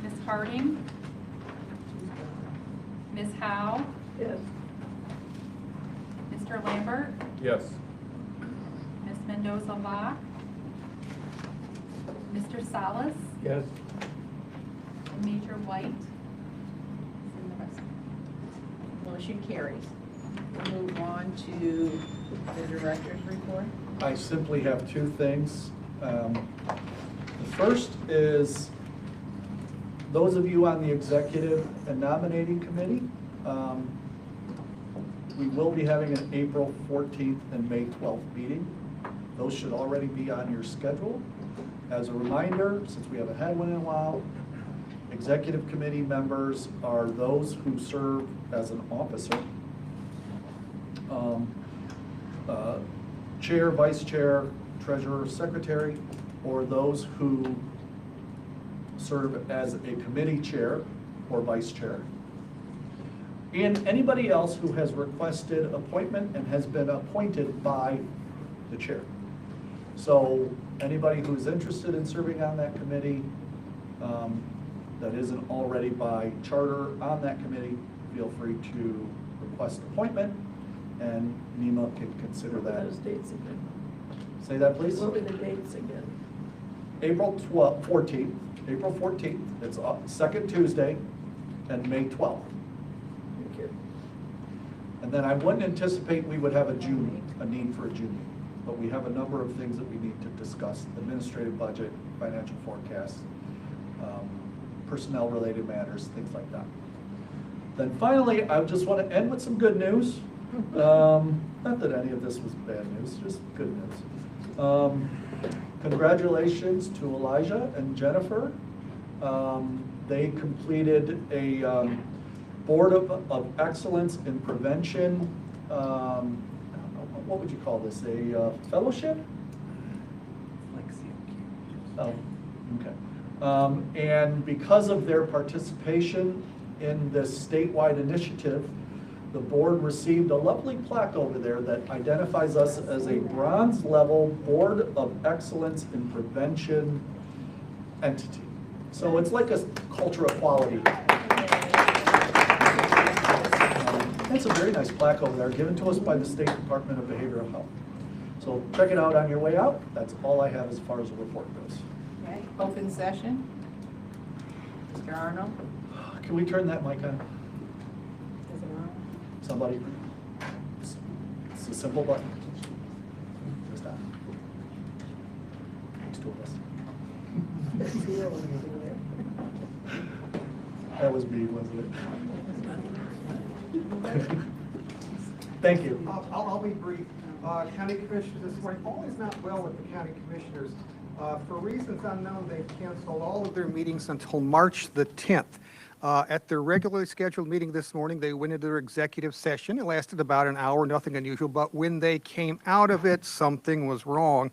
Ms. Harding? Ms. Howe? Yes. Mr. Lambert? Yes. Ms. Mendoza-Locke? Mr. Salas? Yes. And Major White? Is in the restroom. Motion carries. we'll move on to the director's report. I simply have two things. The first is, those of you on the executive and nominating committee, we will be having an April 14th and May 12th meeting. Those should already be on your schedule. As a reminder, since we haven't had one in a while, executive committee members are those who serve as an officer. Chair, vice chair, treasurer, secretary, or those who serve as a committee chair or vice chair. And anybody else who has requested appointment and has been appointed by the chair. So anybody who's interested in serving on that committee that isn't already by charter on that committee, feel free to request appointment, and NEMA can consider What were that. those dates again? Say that, please. What were the dates again? April 14th, April 14th, it's second Tuesday, and May 12th. Thank you. And then I wouldn't anticipate we would have a need for a June meeting, but we have a number of things that we need to discuss: administrative budget, financial forecast, personnel-related matters, things like that. Then finally, I just want to end with some good news. Not that any of this was bad news, just good news. Congratulations to Elijah and Jennifer. They completed a Board of Excellence in Prevention, what would you call this, a fellowship? Oh, okay. And because of their participation in this statewide initiative, the board received a lovely plaque over there that identifies us as a bronze level Board of Excellence in Prevention entity. So it's like a culture of quality. That's a very nice plaque over there, given to us by the State Department of Behavioral Health. So check it out on your way out. That's all I have as far as the report goes. Okay, open session. Mr. Arnold? Can we turn that mic on? Is it on? Somebody? It's a simple button. Just that. There's two of us. That was me, wasn't it? Thank you. I'll be brief. County Commissioners this morning, all is not well with the county commissioners. For reasons unknown, they've canceled all of their meetings until March the 10th. At their regularly scheduled meeting this morning, they went into their executive session. It lasted about an hour, nothing unusual, but when they came out of it, something was wrong.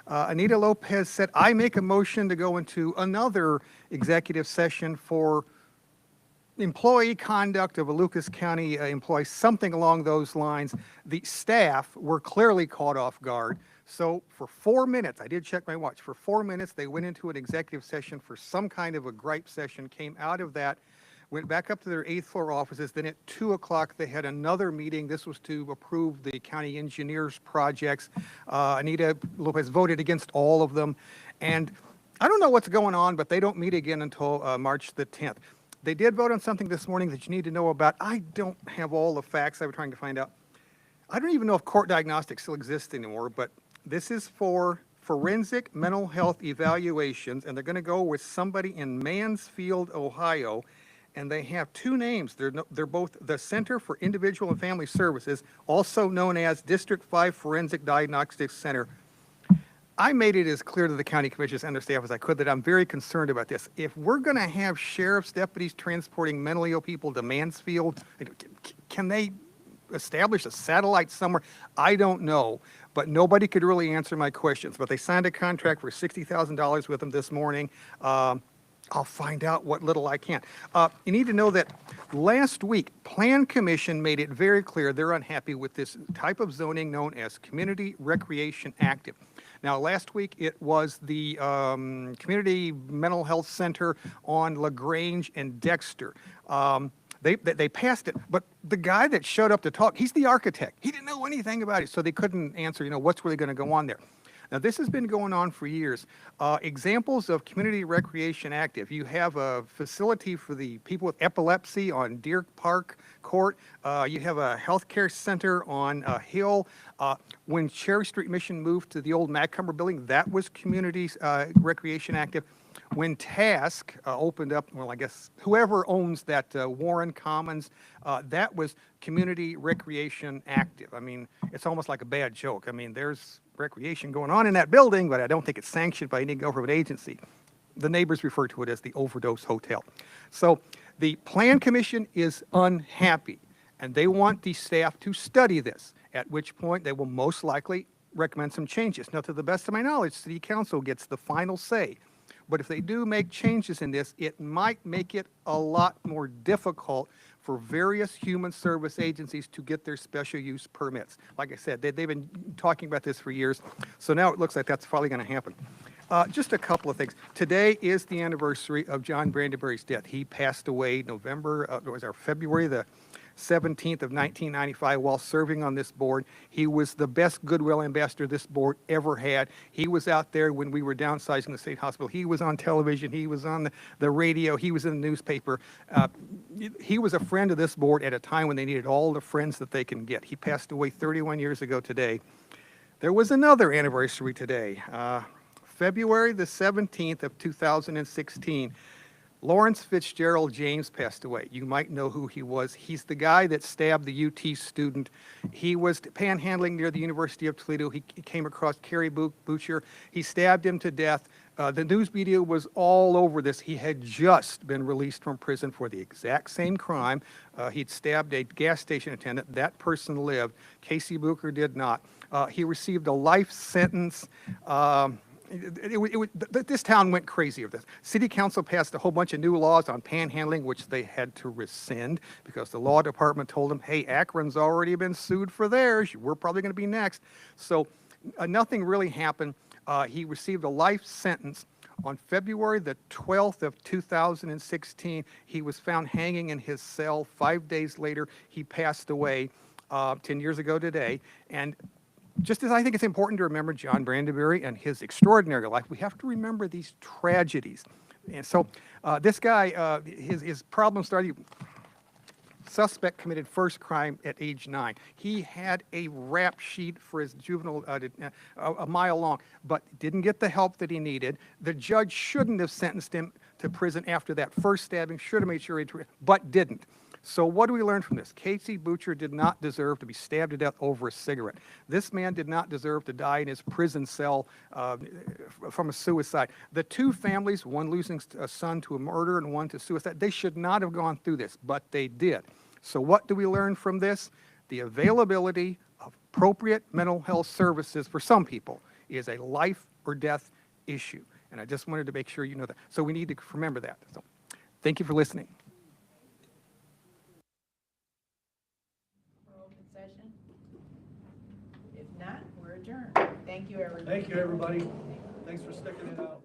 Anita Lopez said, I make a motion to go into another executive session for employee conduct of a Lucas County employee, something along those lines. The staff were clearly caught off guard. So for 4 minutes, I did check my watch, for 4 minutes, they went into an executive session for some kind of a gripe session, came out of that, went back up to their 8th floor offices. Then at 2 o'clock, they had another meeting. This was to approve the county engineers projects. Anita Lopez voted against all of them. And I don't know what's going on, but they don't meet again until March the 10th. They did vote on something this morning that you need to know about. I don't have all the facts I was trying to find out. I don't even know if court diagnostics still exists anymore, but this is for forensic mental health evaluations, and they're going to go with somebody in Mansfield, Ohio, and they have two names. They're both the Center for Individual and Family Services, also known as District 5 Forensic Diagnostics Center. I made it as clear to the county commissioners and their staff as I could that I'm very concerned about this. If we're going to have sheriff's deputies transporting mentally ill people to Mansfield, can they establish a satellite somewhere? I don't know, but nobody could really answer my questions. But they signed a contract for $60,000 with them this morning. I'll find out what little I can. You need to know that last week, Plan Commission made it very clear they're unhappy with this type of zoning known as Community Recreation Active. Now, last week, it was the Community Mental Health Center on LaGrange and Dexter. They passed it, but the guy that showed up to talk, he's the architect. He didn't know anything about it, so they couldn't answer, what's really going to go on there. Now, this has been going on for years. Examples of community recreation active. You have a facility for the people with epilepsy on Deer Park Court. You have a healthcare center on a hill. When Cherry Street Mission moved to the old Macomber building, that was community recreation active. When Task opened up, well, I guess whoever owns that Warren Commons, that was community recreation active. I mean, it's almost like a bad joke. I mean, there's recreation going on in that building, but I don't think it's sanctioned by any government agency. The neighbors refer to it as the Overdose Hotel. So the Plan Commission is unhappy, and they want the staff to study this, at which point they will most likely recommend some changes. Now, to the best of my knowledge, City Council gets the final say. But if they do make changes in this, it might make it a lot more difficult for various human service agencies to get their special use permits. Like I said, they've been talking about this for years, so now it looks like that's finally going to happen. Just a couple of things. Today is the anniversary of John Brandenburg's death. He passed away February the 17th of 1995 while serving on this board. He was the best goodwill ambassador this board ever had. He was out there when we were downsizing the state hospital. He was on television. He was on the radio. He was in the newspaper. He was a friend of this board at a time when they needed all the friends that they can get. He passed away 31 years ago today. There was another anniversary today. February the 17th of 2016. Lawrence Fitzgerald James passed away. You might know who he was. He's the guy that stabbed the UT student. He was panhandling near the University of Toledo. He came across Kerry Butcher. He stabbed him to death. The news media was all over this. He had just been released from prison for the exact same crime. He'd stabbed a gas station attendant. That person lived. Casey Booker did not. He received a life sentence. This town went crazy with this. City Council passed a whole bunch of new laws on panhandling, which they had to rescind because the law department told them, hey, Akron's already been sued for theirs. We're probably going to be next. So nothing really happened. He received a life sentence. On February the 12th of 2016, he was found hanging in his cell. 5 days later, he passed away 10 years ago today. And just as I think it's important to remember John Brandenburg and his extraordinary life, we have to remember these tragedies. And so this guy, his problem started, suspect committed first crime at age 9. He had a rap sheet for his juvenile a mile long, but didn't get the help that he needed. The judge shouldn't have sentenced him to prison after that first stabbing, should have made sure but didn't. So what do we learn from this? Casey Butcher did not deserve to be stabbed to death over a cigarette. This man did not deserve to die in his prison cell from a suicide. The two families, one losing a son to a murder and one to suicide, they should not have gone through this, but they did. So what do we learn from this? The availability of appropriate mental health services for some people is a life or death issue. And I just wanted to make sure you know that. So we need to remember that. So thank you for listening. If not, we're adjourned. Thank you, everybody. Thank you, everybody. Thanks for sticking it out.